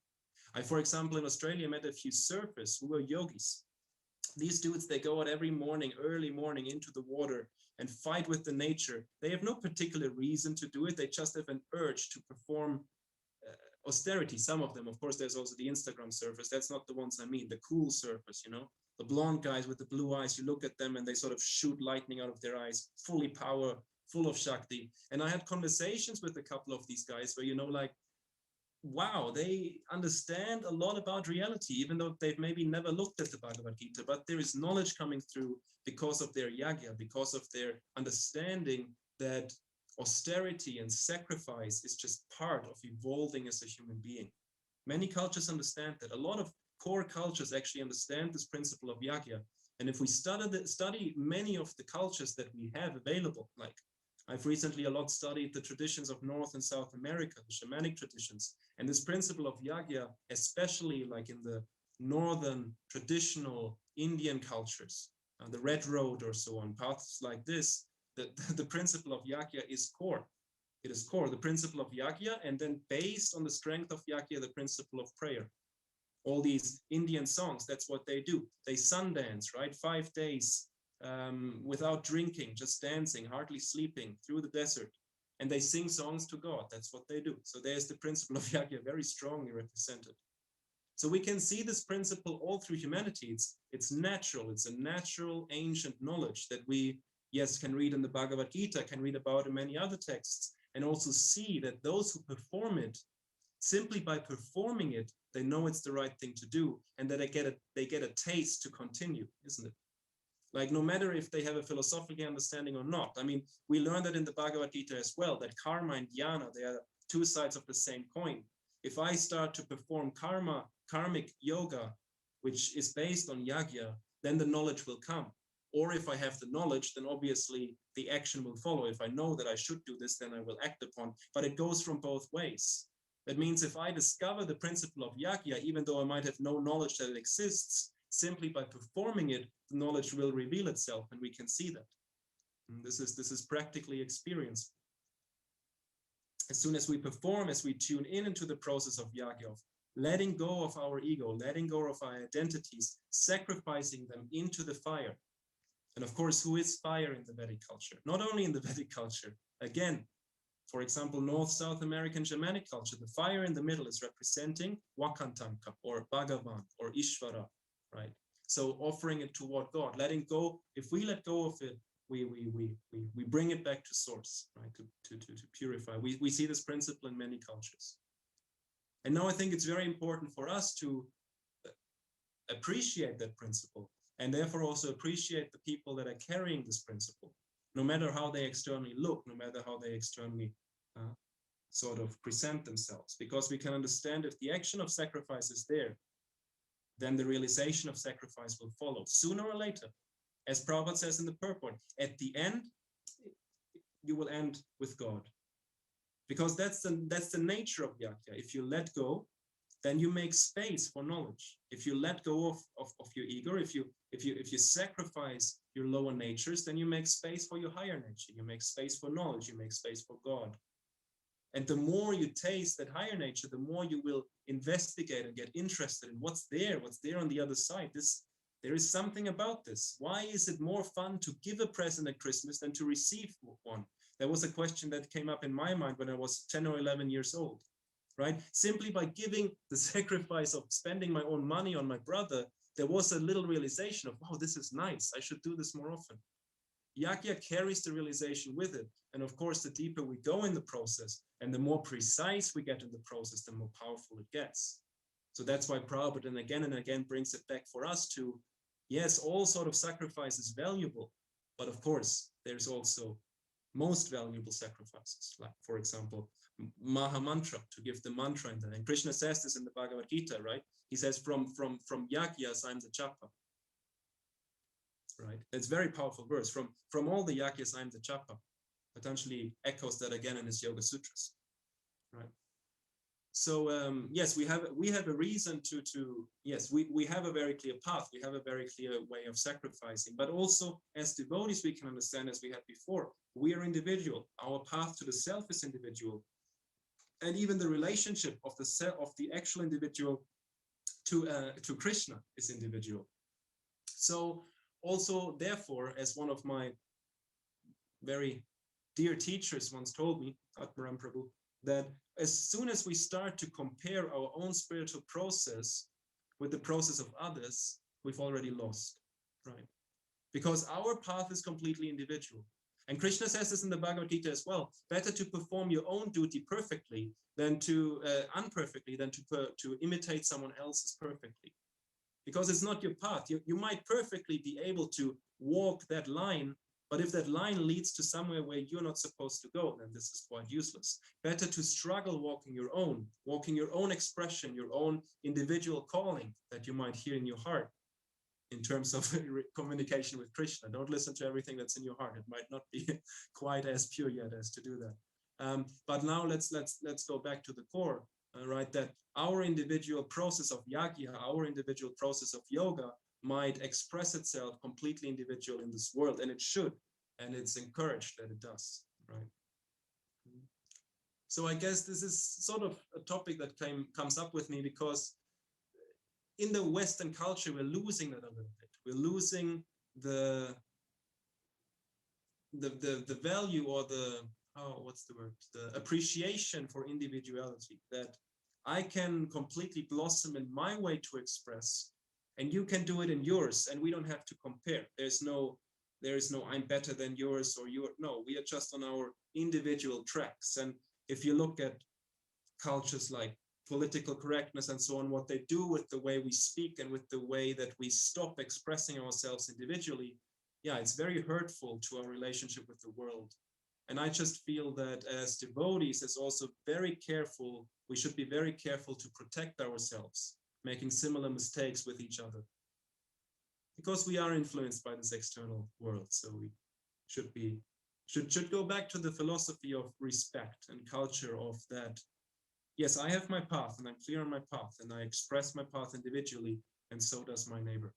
[SPEAKER 2] I, for example, in Australia, met a few surfers who were yogis. These dudes, they go out every morning, early morning into the water and fight with the nature. They have no particular reason to do it. They just have an urge to perform austerity. Some of them, of course, there's also the Instagram surfers. That's not the ones I mean, the cool surfers, the blonde guys with the blue eyes. You look at them and they sort of shoot lightning out of their eyes, fully power, full of Shakti. And I had conversations with a couple of these guys where, like, wow, they understand a lot about reality, even though they've maybe never looked at the Bhagavad-gītā, but there is knowledge coming through because of their yajña, because of their understanding that austerity and sacrifice is just part of evolving as a human being. Many cultures understand that. A lot of core cultures actually understand this principle of yajña. And if we study many of the cultures that we have available, like I've recently a lot studied the traditions of North and South America, the shamanic traditions, and this principle of yajña, especially like in the northern traditional Indian cultures, the Red Road or so on, paths like this, the principle of yajña is core. It is core, the principle of yajña, and then based on the strength of yajña, the principle of prayer. All these Indian songs, that's what they do. They sundance, right? 5 days without drinking, just dancing, hardly sleeping through the desert. And they sing songs to God. That's what they do. So there's the principle of yajña very strongly represented. So we can see this principle all through humanity. It's natural. It's a natural ancient knowledge that we, yes, can read in the Bhagavad-gītā, can read about in many other texts, and also see that those who perform it, simply by performing it, they know it's the right thing to do, and that they get a taste to continue, isn't it? Like no matter if they have a philosophical understanding or not. I mean, we learn that in the Bhagavad-gītā as well, that karma and jnana, they are two sides of the same coin. If I start to perform karmic yoga, which is based on yajña, then the knowledge will come. Or if I have the knowledge, then obviously the action will follow. If I know that I should do this, then I will act upon. But it goes from both ways. That means if I discover the principle of yajña, even though I might have no knowledge that it exists, simply by performing it, the knowledge will reveal itself, and we can see that. And this is practically experienced. As soon as we perform, as we tune into the process of yajña, of letting go of our ego, letting go of our identities, sacrificing them into the fire. And of course, who is fire in the Vedic culture? Not only in the Vedic culture, again, for example, North South American shamanic culture, the fire in the middle is representing Vakantanka or Bhagavan or Ishvara, right? So offering it toward God, letting go. If we let go of it, we bring it back to source, right? To purify. We see this principle in many cultures. And now I think it's very important for us to appreciate that principle, and therefore also appreciate the people that are carrying this principle, no matter how they externally look, no matter how they externally sort of present themselves. Because we can understand if the action of sacrifice is there, then the realization of sacrifice will follow sooner or later. As Prabhupada says in the purport, at the end, you will end with God. Because that's the nature of yajña. If you let go, then you make space for knowledge. If you let go of your ego, if you sacrifice your lower natures, then you make space for your higher nature. You make space for knowledge. You make space for God. And the more you taste that higher nature, the more you will investigate and get interested in what's there on the other side. There is something about this. Why is it more fun to give a present at Christmas than to receive one? That was a question that came up in my mind when I was 10 or 11 years old, right? Simply by giving the sacrifice of spending my own money on my brother, there was a little realization of, wow, this is nice. I should do this more often. Yajña carries the realization with it. And of course, the deeper we go in the process and the more precise we get in the process, the more powerful it gets. So that's why Prabhupada and again brings it back for us to, yes, all sort of sacrifice is valuable, but of course, there's also most valuable sacrifices, like, for example, Maha Mantra, to give the mantra in there. And Krishna says this in the Bhagavad-gītā, right? He says, from yajñas, I'm the japa. Right? It's a very powerful verse. From all the yajñas, I'm the japa. Patanjali echoes that again in his Yoga Sutras. Right? So yes, we have a reason we have a very clear path. We have a very clear way of sacrificing. But also, as devotees, we can understand, as we had before, we are individual. Our path to the self is individual, and even the relationship of the actual individual to Krishna is individual. So also, therefore, as one of my very dear teachers once told me, Atmaram Prabhu, that as soon as we start to compare our own spiritual process with the process of others, we've already lost, right? Because our path is completely individual. And Krishna says this in the Bhagavad-gītā as well. Better to perform your own duty perfectly than to unperfectly than to imitate someone else's perfectly. Because it's not your path. You might perfectly be able to walk that line, but if that line leads to somewhere where you're not supposed to go, then this is quite useless. Better to struggle walking your own expression, your own individual calling that you might hear in your heart in terms of communication with Krishna. Don't listen to everything that's in your heart. It might not be quite as pure yet as to do that. But now let's go back to the core, right? That our individual process of yajna, our individual process of yoga might express itself completely individual in this world, and it should, and it's encouraged that it does, right? So I guess this is sort of a topic that comes up with me because in the Western culture, we're losing that a little bit. We're losing the value or the appreciation for individuality, that I can completely blossom in my way to express, and you can do it in yours, and we don't have to compare. There is no I'm better than yours or you. No, we are just on our individual tracks. And if you look at cultures like political correctness and so on, what they do with the way we speak and with the way that we stop expressing ourselves individually, yeah, it's very hurtful to our relationship with the world. And I just feel that as devotees, it's also very careful. We should be very careful to protect ourselves, making similar mistakes with each other, because we are influenced by this external world. So we should go back to the philosophy of respect and culture of that. Yes, I have my path and I'm clear on my path and I express my path individually, and so does my neighbor.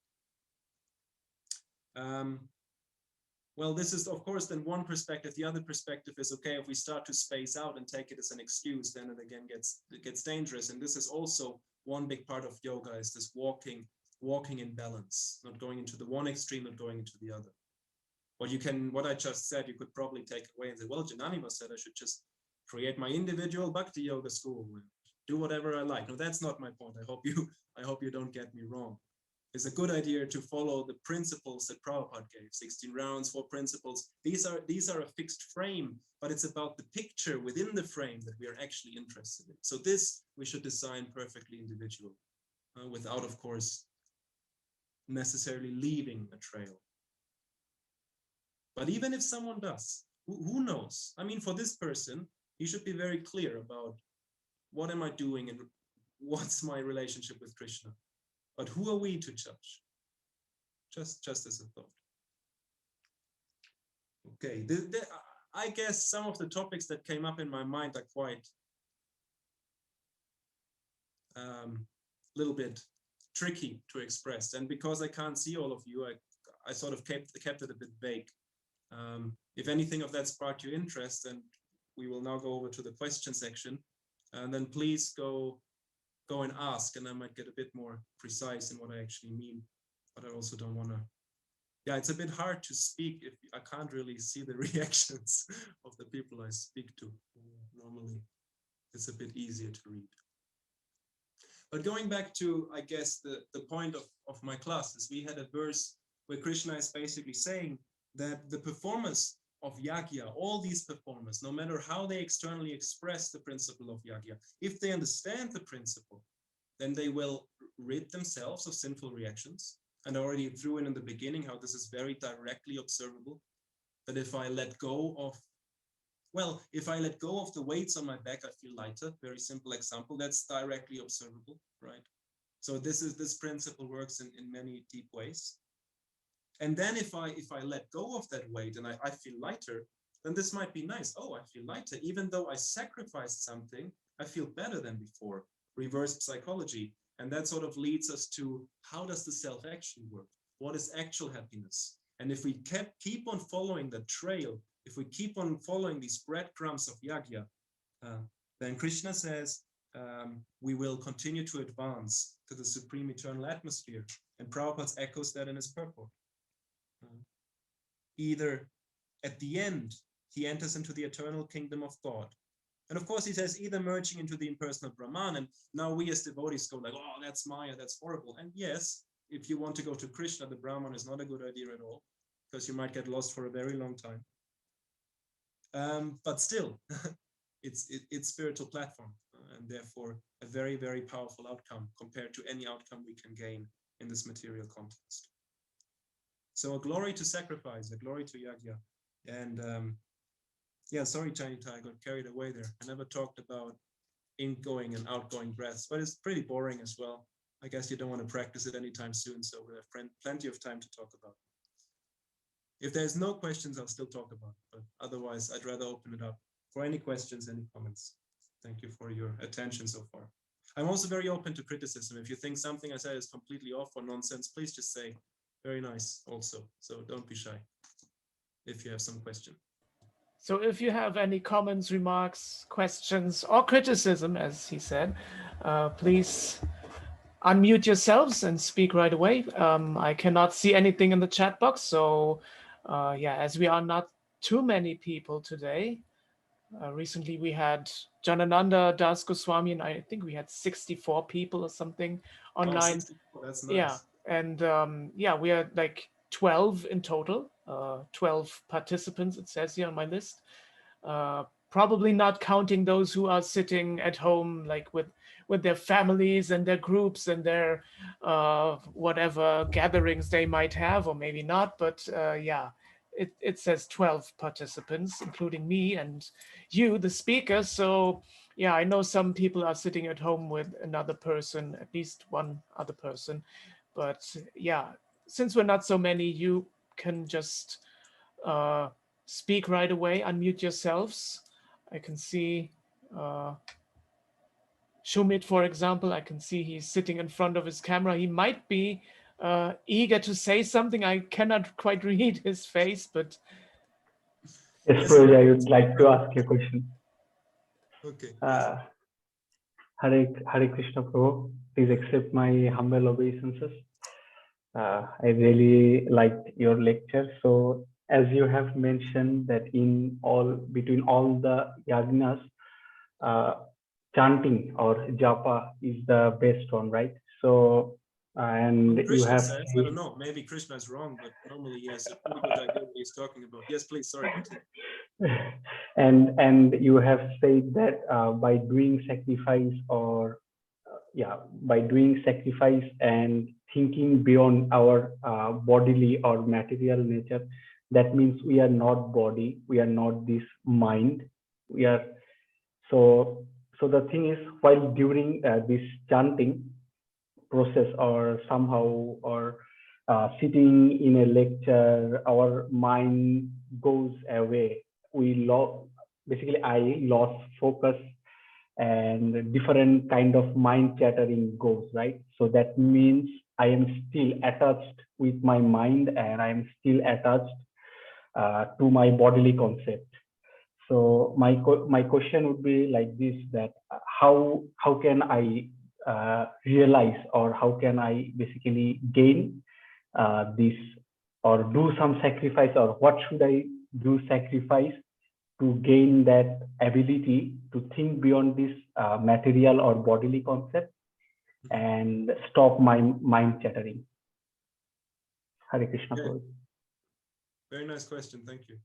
[SPEAKER 2] Well, this is, of course, then one perspective. The other perspective is, okay, if we start to space out and take it as an excuse, then it again gets dangerous. And this is also one big part of yoga, is this walking in balance, not going into the one extreme, not going into the other. What I just said, you could probably take away and say, well, Jananivasa said I should just create my individual bhakti yoga school and do whatever I like. No, that's not my point. I hope you don't get me wrong. It's a good idea to follow the principles that Prabhupada gave, 16 rounds, 4 principles. These are a fixed frame, but it's about the picture within the frame that we are actually interested in. So this we should design perfectly individual, without, of course, necessarily leaving a trail. But even if someone does, who knows? I mean, for this person, he should be very clear about what am I doing and what's my relationship with Krishna. But who are we to judge? Just as a thought. Okay, I guess some of the topics that came up in my mind are quite little bit tricky to express. And because I can't see all of you, I sort of kept it a bit vague. If anything of that sparked your interest, then we will now go over to the question section. And then please go and ask, and I might get a bit more precise in what I actually mean. But I also don't want to. Yeah, it's a bit hard to speak if I can't really see the reactions of the people I speak to. Normally, it's a bit easier to read. But going back to, I guess, the point of my class is we had a verse where Krishna is basically saying that the performers of yajna, all these performers, no matter how they externally express the principle of yajna, if they understand the principle, then they will rid themselves of sinful reactions. And I already threw in the beginning how this is very directly observable, that if I let go of the weights on my back, I feel lighter. Very simple example. That's directly observable, right? So this principle works in many deep ways. And then if I let go of that weight and I feel lighter, then this might be nice. Oh, I feel lighter. Even though I sacrificed something, I feel better than before. Reverse psychology. And that sort of leads us to, how does the self actually work? What is actual happiness? And if we keep on following the trail, if we keep on following these breadcrumbs of yajna, then Krishna says, we will continue to advance to the supreme eternal atmosphere. And Prabhupada echoes that in his purport. Either at the end, he enters into the eternal kingdom of God. And of course, he says either merging into the impersonal Brahman. And now we as devotees go like, oh, that's Maya, that's horrible. And yes, if you want to go to Krishna, the Brahman is not a good idea at all, because you might get lost for a very long time. But still, it's spiritual platform, and therefore a very, very powerful outcome compared to any outcome we can gain in this material context. So a glory to sacrifice, a glory to yajna. And yeah, sorry, Janita, I got carried away there. I never talked about ingoing and outgoing breaths, but it's pretty boring as well. I guess you don't want to practice it anytime soon, so we'll have plenty of time to talk about it. If there's no questions, I'll still talk about it, but otherwise I'd rather open it up for any questions, any comments. Thank you for your attention so far. I'm also very open to criticism. If you think something I said is completely off or nonsense, please just say very nice also. So don't be shy if you have some question.
[SPEAKER 1] So if you have any comments, remarks, questions, or criticism, as he said, please unmute yourselves and speak right away. I cannot see anything in the chat box. So yeah, as we are not too many people today, recently we had Jananivasa Goswami, and I think we had 64 people or something online.
[SPEAKER 2] Oh, that's nice.
[SPEAKER 1] Yeah, and yeah, we are like 12 in total, 12 participants, it says here on my list. Probably not counting those who are sitting at home, like with their families and their groups and their whatever gatherings they might have, or maybe not. But yeah, it says 12 participants, including me and you, the speaker. So yeah, I know some people are sitting at home with another person, at least one other person. But yeah, since we're not so many, you can just speak right away, unmute yourselves. I can see Shumit, for example. I can see he's sitting in front of his camera. He might be eager to say something. I cannot quite read his face, but...
[SPEAKER 3] Yes, Prabhuji, I would like to ask you a question.
[SPEAKER 2] Okay.
[SPEAKER 3] Hare Krishna, Prabhu. Please accept my humble obeisances. I really liked your lecture. So, as you have mentioned that between all the yajnas, chanting or japa is the best one, right? So, and
[SPEAKER 2] Krishna
[SPEAKER 3] you have
[SPEAKER 2] says, I don't know, maybe Krishna is wrong, but normally yes, a pretty good idea what he's talking about. Yes, please, sorry.
[SPEAKER 3] and you have said that by doing sacrifice by doing sacrifice and thinking beyond our bodily or material nature, that means we are not body, we are not this mind, we are so the thing is, while during this chanting process or somehow or sitting in a lecture, our mind goes away. I lost focus, and different kind of mind chattering goes, right? So that means I am still attached with my mind, and I am still attached to my bodily concept. So my question would be like this: that how can I realize, or how can I basically gain this, or do some sacrifice, or what should I do sacrifice to gain that ability to think beyond this material or bodily concept and stop my mind chattering? Hare Krishna.
[SPEAKER 2] Okay. Very nice question. Thank you.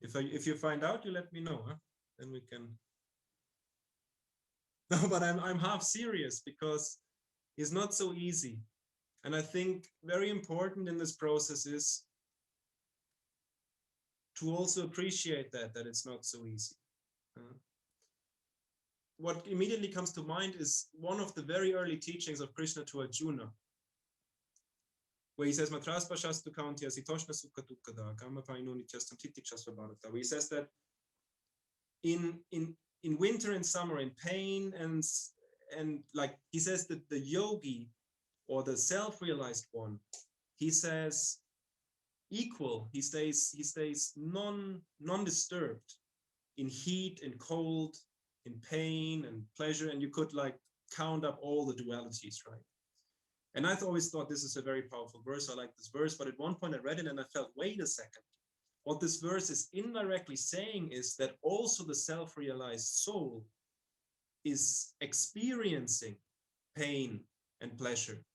[SPEAKER 2] If you find out, you let me know, huh? Then we can. No, but I'm half serious, because it's not so easy. And I think very important in this process is to also appreciate that it's not so easy. What immediately comes to mind is one of the very early teachings of Krishna to Arjuna, where he says, where he says that in winter and summer, in pain and like he says that the yogi or the self-realized one, he says equal, he stays non-disturbed in heat and cold, in pain and pleasure, and you could like count up all the dualities, right? And I've always thought this is a very powerful verse. I like this verse, but at one point I read it and I felt, wait a second. What this verse is indirectly saying is that also the self-realized soul is experiencing pain and pleasure,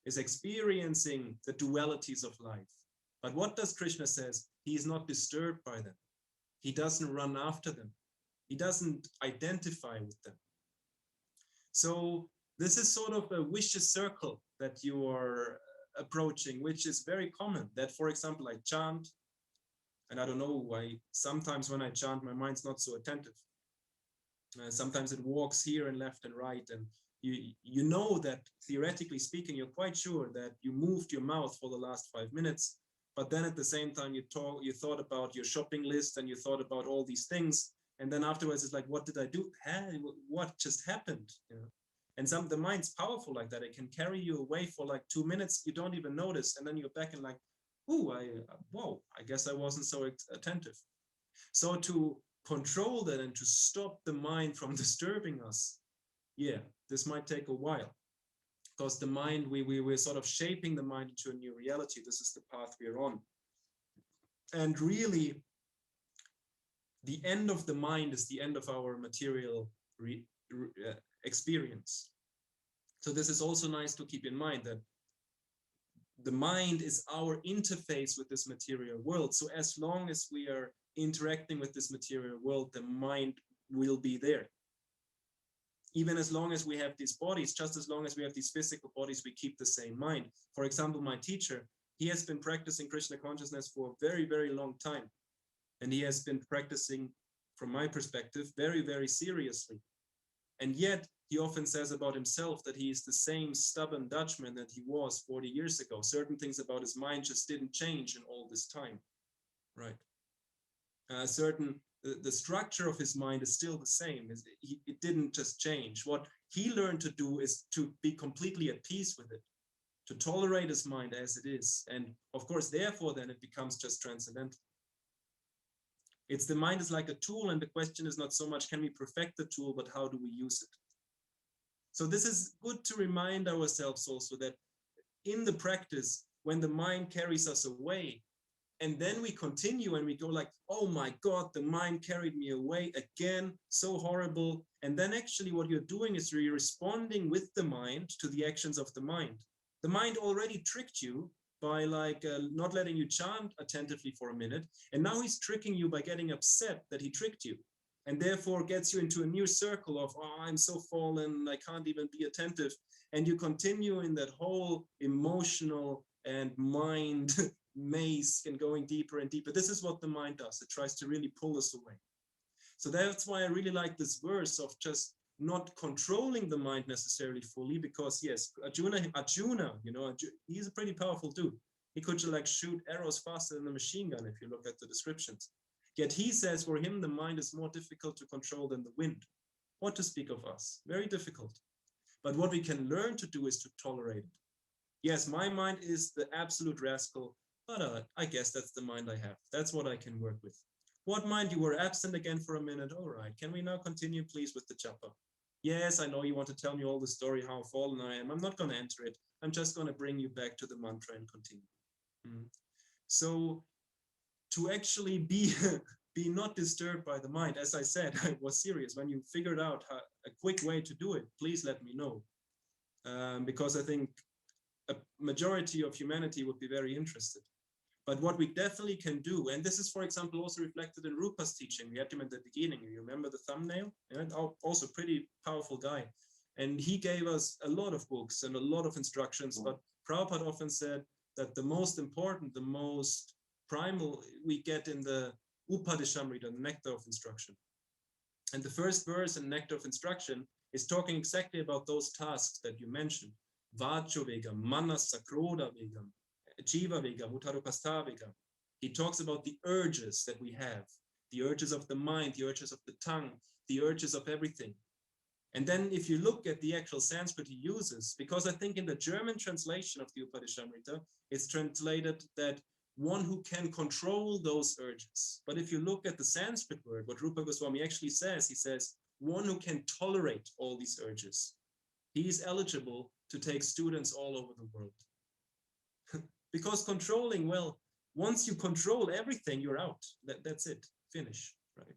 [SPEAKER 2] is experiencing the dualities of life. But what does Krishna says? He is not disturbed by them. He doesn't run after them. He doesn't identify with them. So this is sort of a vicious circle that you are approaching, which is very common. That, for example, I chant, and I don't know why, sometimes when I chant, my mind's not so attentive. Sometimes it walks here and left and right, and you know that theoretically speaking, you're quite sure that you moved your mouth for the last 5 minutes, but then at the same time you thought about your shopping list and you thought about all these things, and then afterwards it's like, what did I do? What just happened? You know? And the mind's powerful like that. It can carry you away for like 2 minutes, you don't even notice, and then you're back and like, whoa, I guess I wasn't so attentive. So to control that and to stop the mind from disturbing us, yeah, this might take a while, because the mind, we're sort of shaping the mind into a new reality. This is the path we're on. And really, the end of the mind is the end of our material experience. So this is also nice to keep in mind, that the mind is our interface with this material world. So as long as we are interacting with this material world, the mind will be there. Even as long as we have these bodies, just as long as we have these physical bodies, we keep the same mind. For example, my teacher, he has been practicing Krishna consciousness for a very, very long time. And he has been practicing, from my perspective, very, very seriously. And yet, he often says about himself that he is the same stubborn Dutchman that he was 40 years ago. Certain things about his mind just didn't change in all this time, right? The structure of his mind is still the same. It didn't just change. What he learned to do is to be completely at peace with it, to tolerate his mind as it is. And of course, therefore, then it becomes just transcendental. The mind is like a tool, and the question is not so much can we perfect the tool, but how do we use it? So this is good to remind ourselves also that in the practice, when the mind carries us away, and then we continue and we go like, oh my God, the mind carried me away again, so horrible. And then actually what you're doing is you're responding with the mind to the actions of the mind. The mind already tricked you by not letting you chant attentively for a minute. And now he's tricking you by getting upset that he tricked you. And therefore gets you into a new circle of, oh, I'm so fallen, I can't even be attentive. And you continue in that whole emotional and mind maze and going deeper and deeper. This is what the mind does. It tries to really pull us away. So that's why I really like this verse of just not controlling the mind necessarily fully, because yes, Arjuna, he's a pretty powerful dude. He could shoot arrows faster than a machine gun if you look at the descriptions. Yet he says for him, the mind is more difficult to control than the wind. What to speak of us? Very difficult. But what we can learn to do is to tolerate it. Yes, my mind is the absolute rascal, but I guess that's the mind I have. That's what I can work with. What mind? You were absent again for a minute. All right, can we now continue, please, with the japa? Yes, I know you want to tell me all the story, how fallen I am. I'm not going to enter it. I'm just going to bring you back to the mantra and continue. So to actually be not disturbed by the mind, as I said, I was serious. When you figured out a quick way to do it, please let me know. Because I think a majority of humanity would be very interested. But what we definitely can do, and this is, for example, also reflected in Rupa's teaching. We had him at the beginning. You remember the thumbnail? And also pretty powerful guy. And he gave us a lot of books and a lot of instructions. But Prabhupada often said that the most important, the most primal we get in the Upadeshamrita, the nectar of instruction. And the first verse in nectar of instruction is talking exactly about those tasks that you mentioned. Vacho vegam, manas sakroda vegam, jiva vegam, uttarupastha vegam. He talks about the urges that we have, the urges of the mind, the urges of the tongue, the urges of everything. And then if you look at the actual Sanskrit he uses, because I think in the German translation of the Upadeshamrita, it's translated that one who can control those urges. But if you look at the Sanskrit word, what Rupa Goswami actually says, he says, one who can tolerate all these urges. He is eligible to take students all over the world. Because controlling, well, once you control everything, you're out. That's it, finish, right?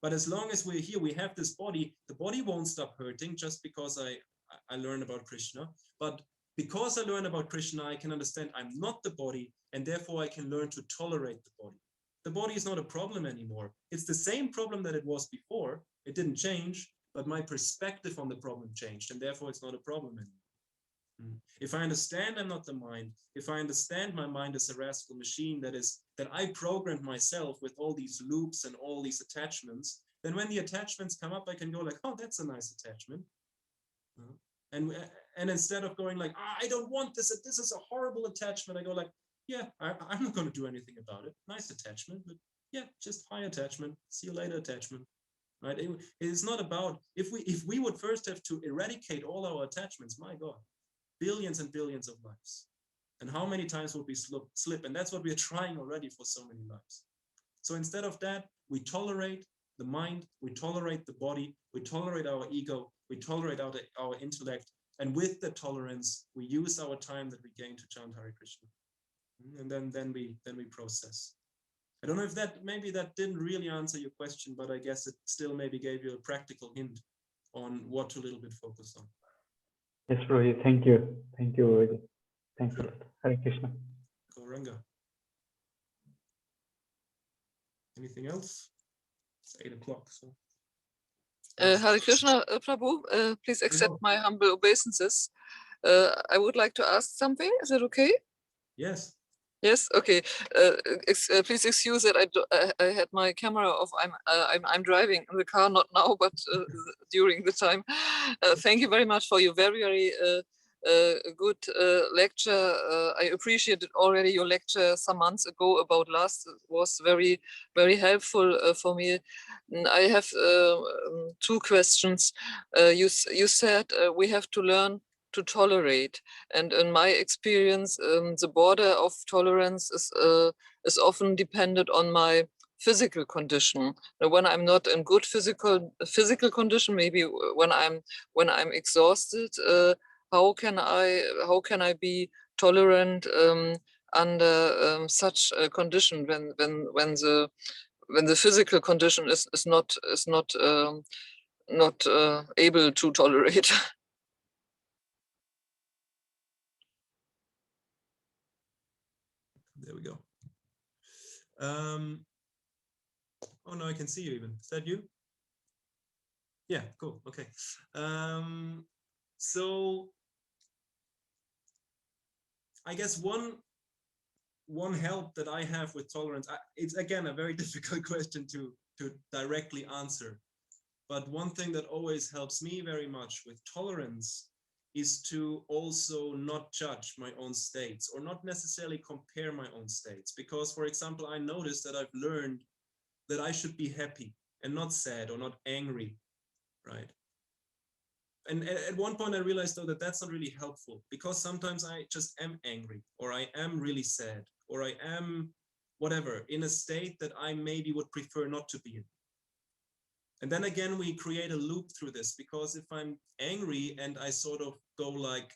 [SPEAKER 2] But as long as we're here, we have this body, the body won't stop hurting just because I learn about Krishna. But because I learn about Krishna, I can understand I'm not the body, and therefore I can learn to tolerate the body. the body is not a problem anymore. It's the same problem that it was before. It didn't change, but my perspective on the problem changed, and therefore it's not a problem anymore. If I understand I'm not the mind, if I understand my mind is a rascal machine that I programmed myself with all these loops and all these attachments, then when the attachments come up, I can go like, oh, that's a nice attachment. And instead of going like, I don't want this, this is a horrible attachment, I go like, yeah, I'm not going to do anything about it. Nice attachment, but yeah, just high attachment. See you later attachment. Right? It is not about, if we would first have to eradicate all our attachments, my God, billions and billions of lives. And how many times would we slip? And that's what we're trying already for so many lives. So instead of that, we tolerate the mind, we tolerate the body, we tolerate our ego, we tolerate our intellect. And with the tolerance, we use our time that we gain to chant Hare Krishna. And then we process. I don't know if maybe that didn't really answer your question, but I guess it still maybe gave you a practical hint on what to a little bit focus on.
[SPEAKER 3] Yes, Rohit, thank you. Thank you, Rohit. Thank you. Hare Krishna.
[SPEAKER 2] Gauranga. Anything else? It's 8 o'clock. So.
[SPEAKER 4] Hare Krishna, Prabhu, please accept my humble obeisances. I would like to ask something. Is it okay?
[SPEAKER 2] Yes.
[SPEAKER 4] Yes. Okay. Please excuse that I had my camera off. I'm driving in the car, not now, but during the time. Thank you very much for your very good lecture. I appreciated already your lecture some months ago about lust. It was very helpful for me. I have 2 questions. You said we have to learn to tolerate, and in my experience, the border of tolerance is often dependent on my physical condition. When I'm not in good physical condition, maybe when I'm exhausted, how can I be tolerant under such a condition when the physical condition is not able to tolerate?
[SPEAKER 2] There we go. Oh no, I can see you even. Is that you? Yeah, cool. Okay. So I guess one help that I have with tolerance, it's again a very difficult question to directly answer. But one thing that always helps me very much with tolerance is to also not judge my own states or not necessarily compare my own states. Because, for example, I noticed that I've learned that I should be happy and not sad or not angry, right? And at one point I realized though that that's not really helpful, because sometimes I just am angry, or I am really sad, or I am whatever in a state that I maybe would prefer not to be in. And then again, we create a loop through this, because if I'm angry and I sort of go like,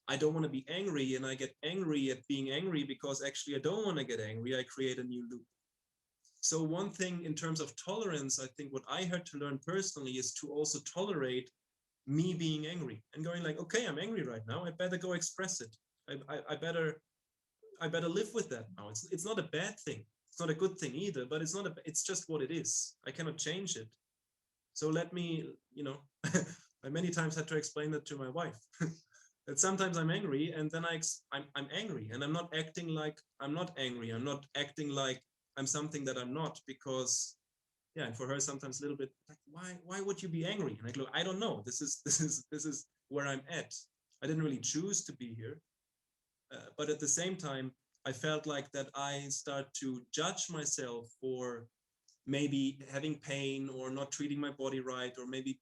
[SPEAKER 2] I don't want to be angry, and I get angry at being angry because actually I don't want to get angry, I create a new loop. So one thing in terms of tolerance, I think what I had to learn personally is to also tolerate me being angry and going like, okay, I'm angry right now, I better go express it. I better live with that now. It's not a bad thing. It's not a good thing either, but it's just what it is. I cannot change it. So let me, I many times had to explain that to my wife. That sometimes I'm angry, and then I'm angry, and I'm not acting like I'm not angry. I'm not acting like I'm something that I'm not, because yeah, and for her sometimes a little bit like, why would you be angry? And I go, I don't know. This is where I'm at. I didn't really choose to be here, but at the same time, I felt like that I start to judge myself for maybe having pain or not treating my body right, or maybe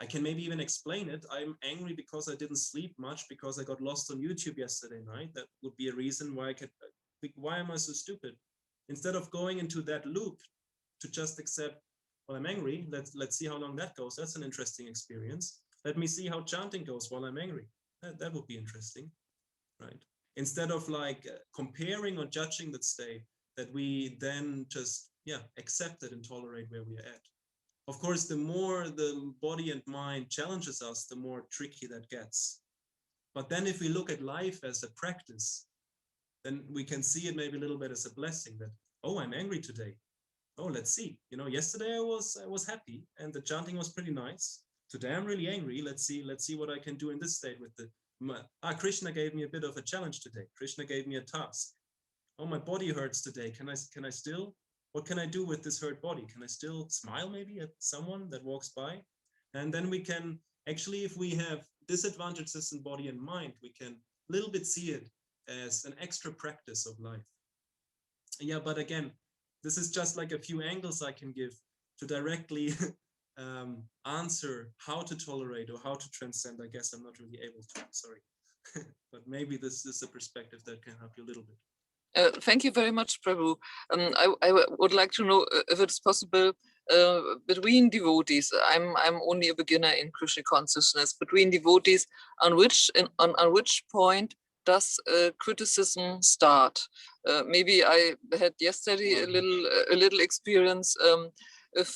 [SPEAKER 2] I can maybe even explain it. I'm angry because I didn't sleep much, because I got lost on YouTube yesterday night. That would be a reason why why am I so stupid? Instead of going into that loop to just accept, well, I'm angry, let's see how long that goes. That's an interesting experience. Let me see how chanting goes while I'm angry. That would be interesting, right? Instead of like comparing or judging that state, that we then just accept it and tolerate where we are at. Of course, the more the body and mind challenges us, the more tricky that gets. But then if we look at life as a practice, then we can see it maybe a little bit as a blessing, that, oh, I'm angry today. Oh, let's see. You know, yesterday I was happy and the chanting was pretty nice. Today I'm really angry. Let's see what I can do in this state with the Krishna gave me a bit of a challenge today. Krishna gave me a task. Oh, my body hurts today. Can I still, what can I do with this hurt body? Can I still smile maybe at someone that walks by? And then we can actually, if we have disadvantages in body and mind, we can a little bit see it as an extra practice of life. Yeah, but again, this is just like a few angles I can give to directly answer how to tolerate or how to transcend. I guess I'm not really able to, sorry. But maybe this is a perspective that can help you a little bit.
[SPEAKER 4] Thank you very much, Prabhu. I would like to know if it's possible between devotees. I'm only a beginner in Krishna consciousness. Between devotees, on which point does criticism start? Maybe I had yesterday a little experience. If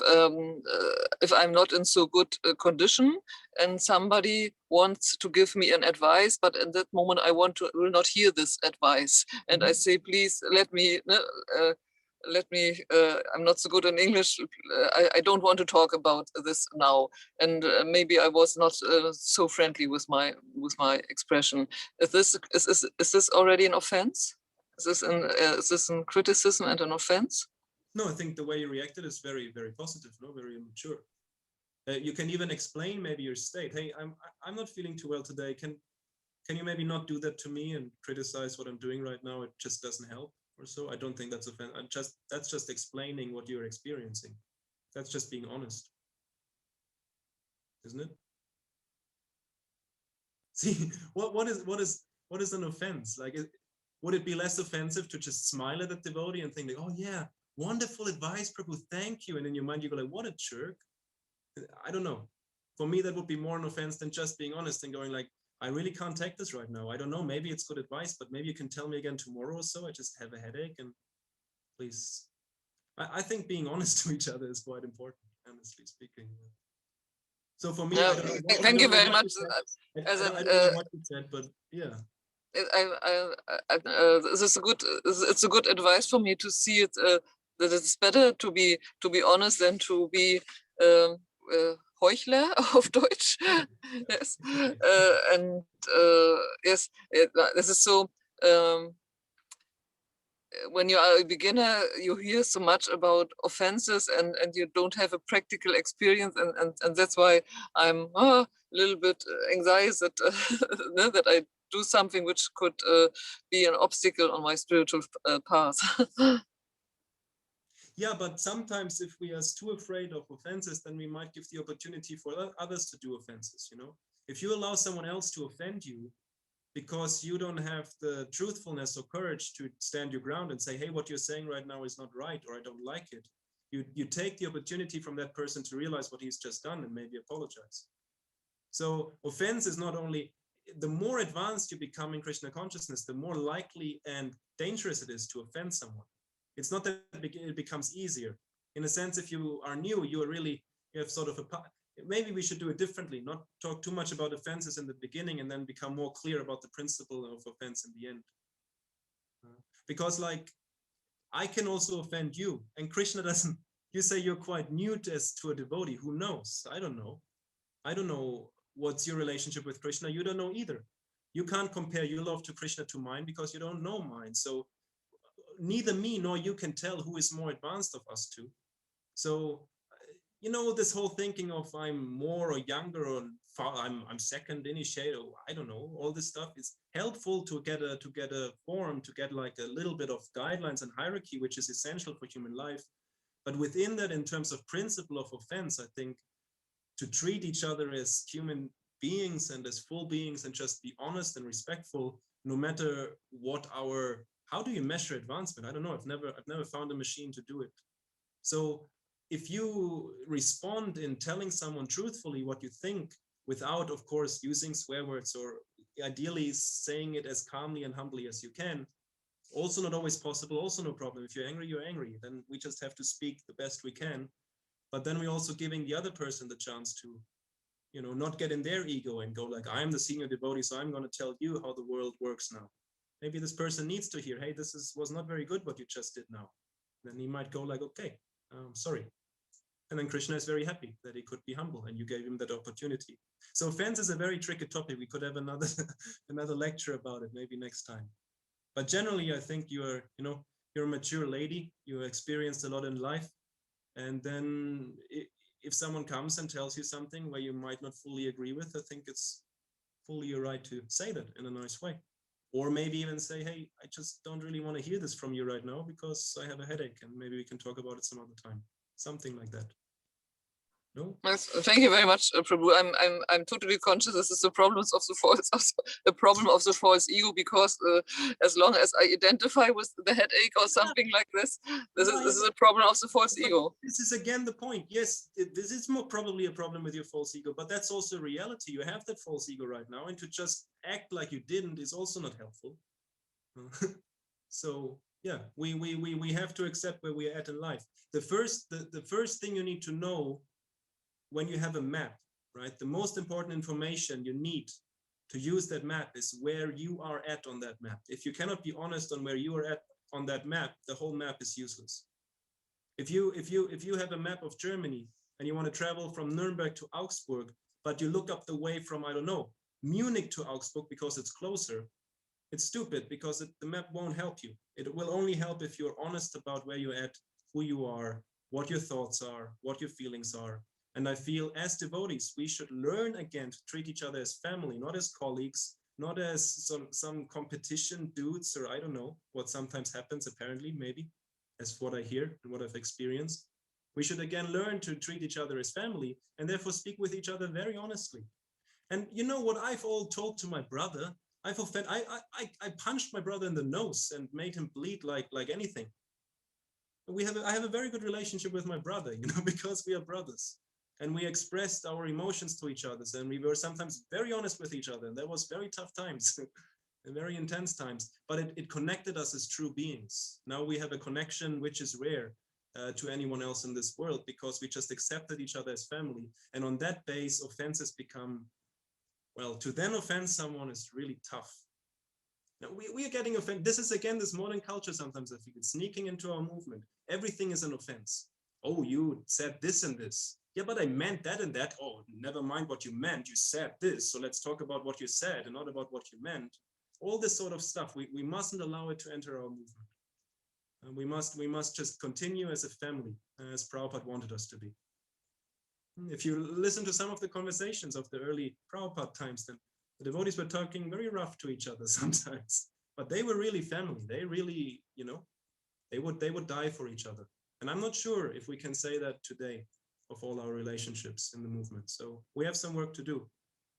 [SPEAKER 4] I'm not in so good condition and somebody wants to give me an advice, but at that moment I will not hear this advice, and I say, please let me. I'm not so good in English. I don't want to talk about this now, and maybe I was not so friendly with my expression. Is this already an offense? Is this in criticism and an offense?
[SPEAKER 2] No, I think the way you reacted is very, very positive, no, very mature. You can even explain maybe your state. Hey, I'm not feeling too well today. Can you maybe not do that to me and criticize what I'm doing right now? It just doesn't help or so. I don't think that's offense. That's just explaining what you're experiencing. That's just being honest, isn't it? See, what is an offense? Like, would it be less offensive to just smile at the devotee and think like, oh yeah, wonderful advice, Prabhu, thank you. And in your mind, you go like, what a jerk. I don't know. For me, that would be more an offense than just being honest and going like, I really can't take this right now. I don't know. Maybe it's good advice, but maybe you can tell me again tomorrow or so. I just have a headache and please. I think being honest to each other is quite important, honestly speaking. So for me, I don't know
[SPEAKER 4] thank you very much.
[SPEAKER 2] I don't know what you said, but yeah.
[SPEAKER 4] It's a good advice for me to see it that it's better to be honest than to be Heuchler auf Deutsch. Yes, and yes, this is so. When you are a beginner, you hear so much about offenses and you don't have a practical experience, and that's why I'm a little bit anxious that that I do something which could be an obstacle on my spiritual path.
[SPEAKER 2] Yeah, but sometimes if we are too afraid of offenses, then we might give the opportunity for others to do offenses, you know? If you allow someone else to offend you because you don't have the truthfulness or courage to stand your ground and say, hey, what you're saying right now is not right, or I don't like it, you take the opportunity from that person to realize what he's just done and maybe apologize. So offense is not only, the more advanced you become in Krishna consciousness, the more likely and dangerous it is to offend someone. It's not that it becomes easier. In a sense, if you are new, you have sort of maybe we should do it differently, not talk too much about offenses in the beginning and then become more clear about the principle of offense in the end. Because like, I can also offend you, and Krishna doesn't, you say you're quite new to a devotee, who knows? I don't know what's your relationship with Krishna. You don't know either. You can't compare your love to Krishna to mine because you don't know mine. So neither me nor you can tell who is more advanced of us two. So, you know, this whole thinking of I'm more or younger or I'm second initiate, or I don't know, all this stuff is helpful to get a form, to get like a little bit of guidelines and hierarchy, which is essential for human life. But within that, in terms of principle of offense, I think to treat each other as human beings and as full beings and just be honest and respectful, no matter what how do you measure advancement? I don't know. I've never found a machine to do it. So if you respond in telling someone truthfully what you think, without, of course, using swear words, or ideally saying it as calmly and humbly as you can, also not always possible, also no problem. If you're angry, you're angry. Then we just have to speak the best we can. But then we're also giving the other person the chance to, you know, not get in their ego and go like, I'm the senior devotee, so I'm going to tell you how the world works now. Maybe this person needs to hear, hey, was not very good what you just did now. Then he might go like, okay, sorry. And then Krishna is very happy that he could be humble and you gave him that opportunity. So offense is a very tricky topic. We could have another another lecture about it maybe next time. But generally, I think you're a mature lady. You experienced a lot in life. And then if someone comes and tells you something where you might not fully agree with, I think it's fully your right to say that in a nice way. Or maybe even say, hey, I just don't really want to hear this from you right now because I have a headache and maybe we can talk about it some other time. Something like that. No?
[SPEAKER 4] Yes, thank you very much, Prabhu. I'm totally conscious this is the problems of the problem of the false ego, because as long as I identify with the headache or something like this is a problem of the false ego.
[SPEAKER 2] This is again the point. Yes, this is more probably a problem with your false ego, but that's also reality. You have that false ego right now, and to just act like you didn't is also not helpful. So yeah, we have to accept where we are at in life. The first thing you need to know when you have a map, right? The most important information you need to use that map is where you are at on that map. If you cannot be honest on where you are at on that map, the whole map is useless. If you have a map of Germany and you want to travel from Nuremberg to Augsburg, but you look up the way from, I don't know, Munich to Augsburg because it's closer, it's stupid, because the map won't help you. It will only help if you're honest about where you're at, who you are, what your thoughts are, what your feelings are. And I feel as devotees, we should learn again to treat each other as family, not as colleagues, not as some competition dudes, or I don't know what sometimes happens, apparently, maybe, as what I hear and what I've experienced. We should again learn to treat each other as family and therefore speak with each other very honestly. And you know what I've all told to my brother? I punched my brother in the nose and made him bleed like anything. I have a very good relationship with my brother, because we are brothers. And we expressed our emotions to each other, and we were sometimes very honest with each other. And that was very tough times and very intense times, but it connected us as true beings. Now we have a connection which is rare to anyone else in this world, because we just accepted each other as family. And on that base, offenses become, well, to then offend someone is really tough. Now we are getting offended. This is again this modern culture. Sometimes I feel it's sneaking into our movement. Everything is an offense. Oh, you said this and this. Yeah, but I meant that and that. Oh, never mind what you meant. You said this. So let's talk about what you said and not about what you meant. All this sort of stuff, we mustn't allow it to enter our movement. And we must just continue as a family, as Prabhupada wanted us to be. If you listen to some of the conversations of the early Prabhupada times, then the devotees were talking very rough to each other sometimes. But they were really family. They really, they would die for each other. And I'm not sure if we can say that today of all our relationships in the movement. So we have some work to do.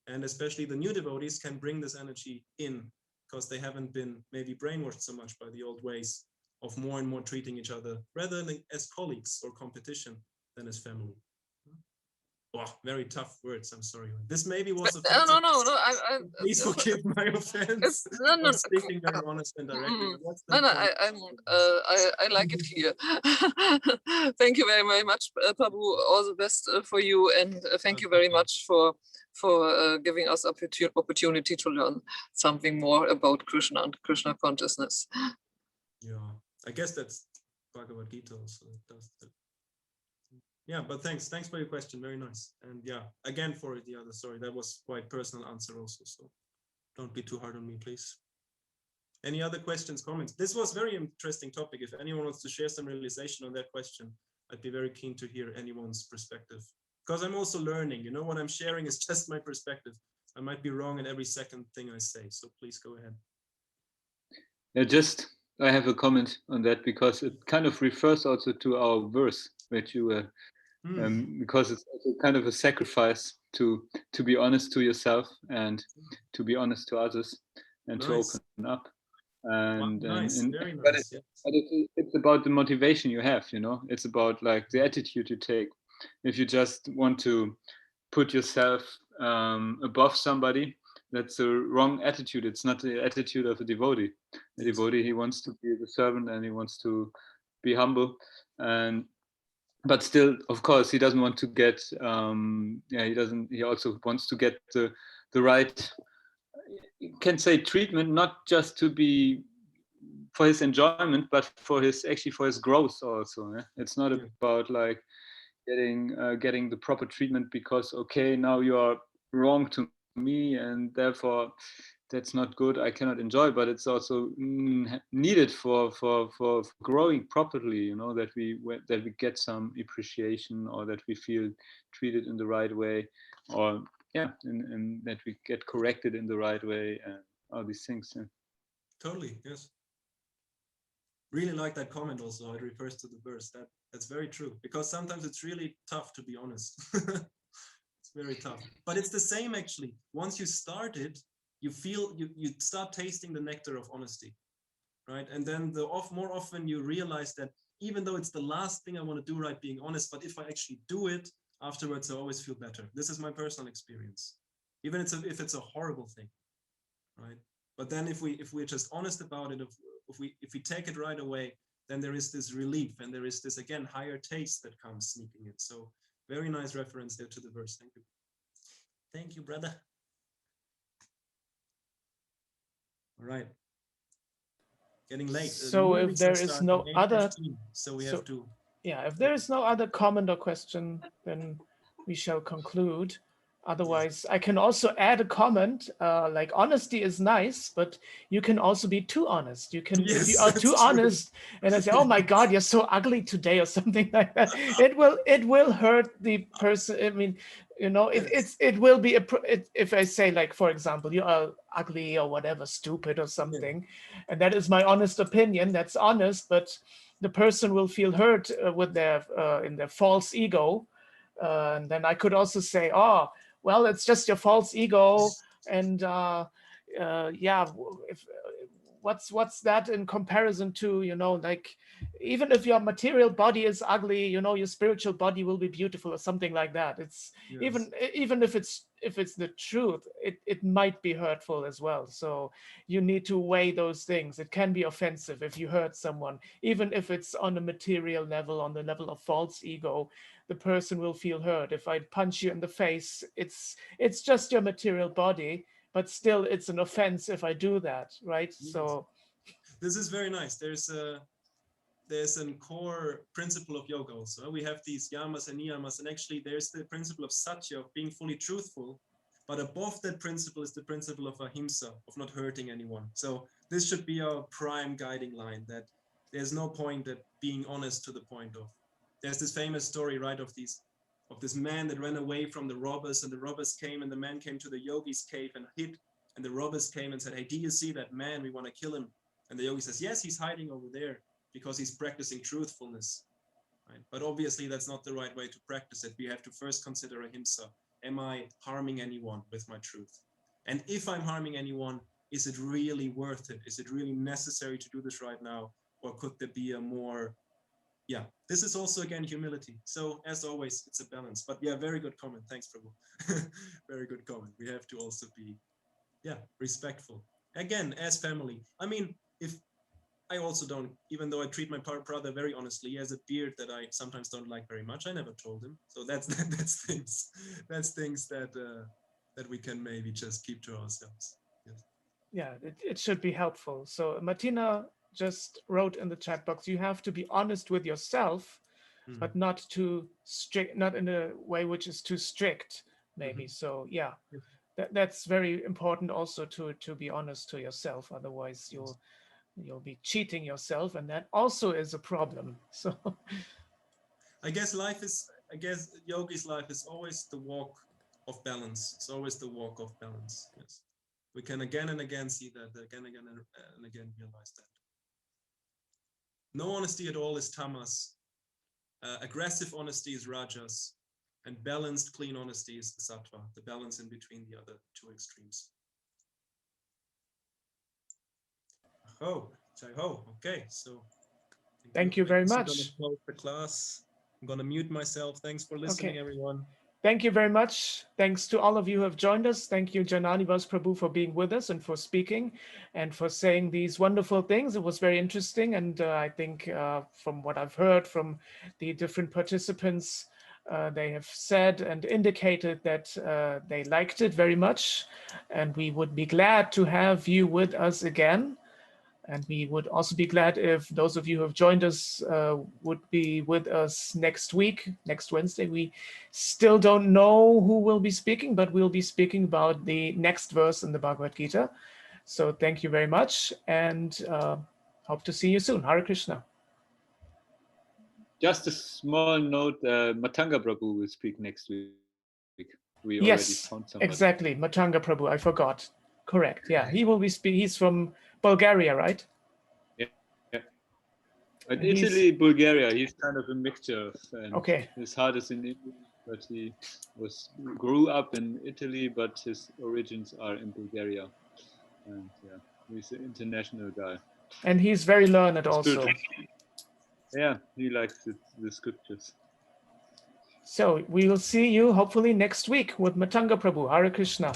[SPEAKER 2] And especially the new devotees can bring this energy in, because they haven't been maybe brainwashed so much by the old ways of more and more treating each other rather than as colleagues or competition than as family. Oh, very tough words. I'm sorry. This maybe was offensive.
[SPEAKER 4] No.
[SPEAKER 2] Please forgive my offense.
[SPEAKER 4] No.
[SPEAKER 2] Speaking very honest and directly.
[SPEAKER 4] I like it here. Thank you very, very much, Prabhu. All the best for you, and thank you very much for giving us opportunity to learn something more about Krishna and Krishna consciousness.
[SPEAKER 2] Yeah, I guess that's Bhagavad-gītā also. Yeah, but thanks for your question. Very nice. And yeah, again for the other, sorry, that was quite personal answer also. So don't be too hard on me, please. Any other questions, comments? This was very interesting topic. If anyone wants to share some realization on that question, I'd be very keen to hear anyone's perspective. Because I'm also learning, what I'm sharing is just my perspective. I might be wrong in every second thing I say. So please go ahead.
[SPEAKER 5] Yeah, I have a comment on that, because it kind of refers also to our verse, which you were, because it's also kind of a sacrifice to be honest to yourself and to be honest to others and to open up. And,
[SPEAKER 2] wow, nice. Very nice.
[SPEAKER 5] But it's about the motivation you have, it's about like the attitude you take. If you just want to put yourself above somebody, that's a wrong attitude. It's not the attitude of a devotee. A devotee, he wants to be the servant and he wants to be humble, but still, of course, he doesn't want to get. He also wants to get the right, you can say, treatment, not just to be for his enjoyment, but for his growth also. It's not about like getting the proper treatment because okay, now you are wrong to me and therefore that's not good, I cannot enjoy, but it's also needed for growing properly, that we get some appreciation, or that we feel treated in the right way, or and that we get corrected in the right way, and all these things.
[SPEAKER 2] Totally, yes. Really like that comment also. It refers to the verse. That's very true, because sometimes it's really tough to be honest. It's very tough, but it's the same actually. Once you start it, you feel you start tasting the nectar of honesty, right? And then more often you realize that even though it's the last thing I want to do, right, being honest, but if I actually do it afterwards, I always feel better. This is my personal experience, even if it's a horrible thing, right? But then if we're just honest about it, if we take it right away, then there is this relief, and there is this, again, higher taste that comes sneaking in. So very nice reference there to the verse. Thank you. Thank you, brother. All right. Getting late.
[SPEAKER 1] So if there is no other,
[SPEAKER 2] so we have to.
[SPEAKER 1] Yeah, if there is no other comment or question, then we shall conclude. Otherwise, I can also add a comment, like honesty is nice, but you can also be too honest. You can, if you are too honest, and I say, oh my God, you're so ugly today, or something like that, it will hurt the person. I mean, it will be, if I say, like, for example, you are ugly or whatever, stupid or something, and that is my honest opinion, that's honest, but the person will feel hurt with their, in their false ego. And then I could also say, oh, well, it's just your false ego, and what's that in comparison to, like, even if your material body is ugly, your spiritual body will be beautiful, or something like that. It's even if it's the truth, it might be hurtful as well. So you need to weigh those things. It can be offensive if you hurt someone, even if it's on a material level, on the level of false ego. The person will feel hurt. If I punch you in the face, it's just your material body, but still it's an offense if I do that, right? Yes. So
[SPEAKER 2] this is very nice. There's a core principle of yoga also. We have these yamas and niyamas, and actually there's the principle of satya, of being fully truthful, but above that principle is the principle of ahimsa, of not hurting anyone. So this should be our prime guiding line, that there's no point at being honest to the point of, there's this famous story, right, of this man that ran away from the robbers, and the robbers came, and the man came to the yogi's cave and hid, and the robbers came and said, hey, do you see that man? We want to kill him. And the yogi says, yes, he's hiding over there because he's practicing truthfulness, right? But obviously that's not the right way to practice it. We have to first consider ahimsa. Am I harming anyone with my truth? And if I'm harming anyone, is it really worth it? Is it really necessary to do this right now? Or could there be a more, this is also, again, humility. So as always, it's a balance. But very good comment. Thanks, Prabhu. Very good comment. We have to also be, respectful. Again, as family. I mean, if I also don't, even though I treat my brother very honestly, he has a beard that I sometimes don't like very much. I never told him. So that's things that we can maybe just keep to ourselves. Yes.
[SPEAKER 1] Yeah, it should be helpful. So Martina just wrote in the chat box, you have to be honest with yourself, but not too strict, not in a way which is too strict, maybe. So that's very important also to be honest to yourself. Otherwise you'll be cheating yourself, and that also is a problem. So
[SPEAKER 2] I guess yogi's life is always the walk of balance. It's always the walk of balance. Yes. We can again and again see that, again and again realize that. No honesty at all is tamas. Aggressive honesty is rajas. And balanced, clean honesty is sattva, the balance in between the other two extremes. Okay, so
[SPEAKER 1] thank you very much.
[SPEAKER 2] I'm going to close the class. I'm going to mute myself. Thanks for listening, everyone.
[SPEAKER 1] Thank you very much. Thanks to all of you who have joined us. Thank you, Jananivasa Prabhu, for being with us and for speaking and for saying these wonderful things. It was very interesting. And I think from what I've heard from the different participants, they have said and indicated that they liked it very much. And we would be glad to have you with us again. And we would also be glad if those of you who have joined us would be with us next week, next Wednesday. We still don't know who will be speaking, but we'll be speaking about the next verse in the Bhagavad-gītā. So thank you very much, and hope to see you soon. Hare Krishna.
[SPEAKER 5] Just a small note, Matanga Prabhu will speak next week. We already
[SPEAKER 1] Yes,
[SPEAKER 5] found somebody.
[SPEAKER 1] exactly. Matanga Prabhu, I forgot. Correct. Yeah, he will be he's from Bulgaria, right?
[SPEAKER 5] Yeah. But Italy, Bulgaria, he's kind of a mixture. And
[SPEAKER 1] okay.
[SPEAKER 5] His heart is in Italy, but he grew up in Italy, but his origins are in Bulgaria. And yeah, he's an international guy.
[SPEAKER 1] And he's very learned also.
[SPEAKER 5] Yeah, he likes the scriptures.
[SPEAKER 1] So we will see you hopefully next week with Matanga Prabhu. Hare Krishna.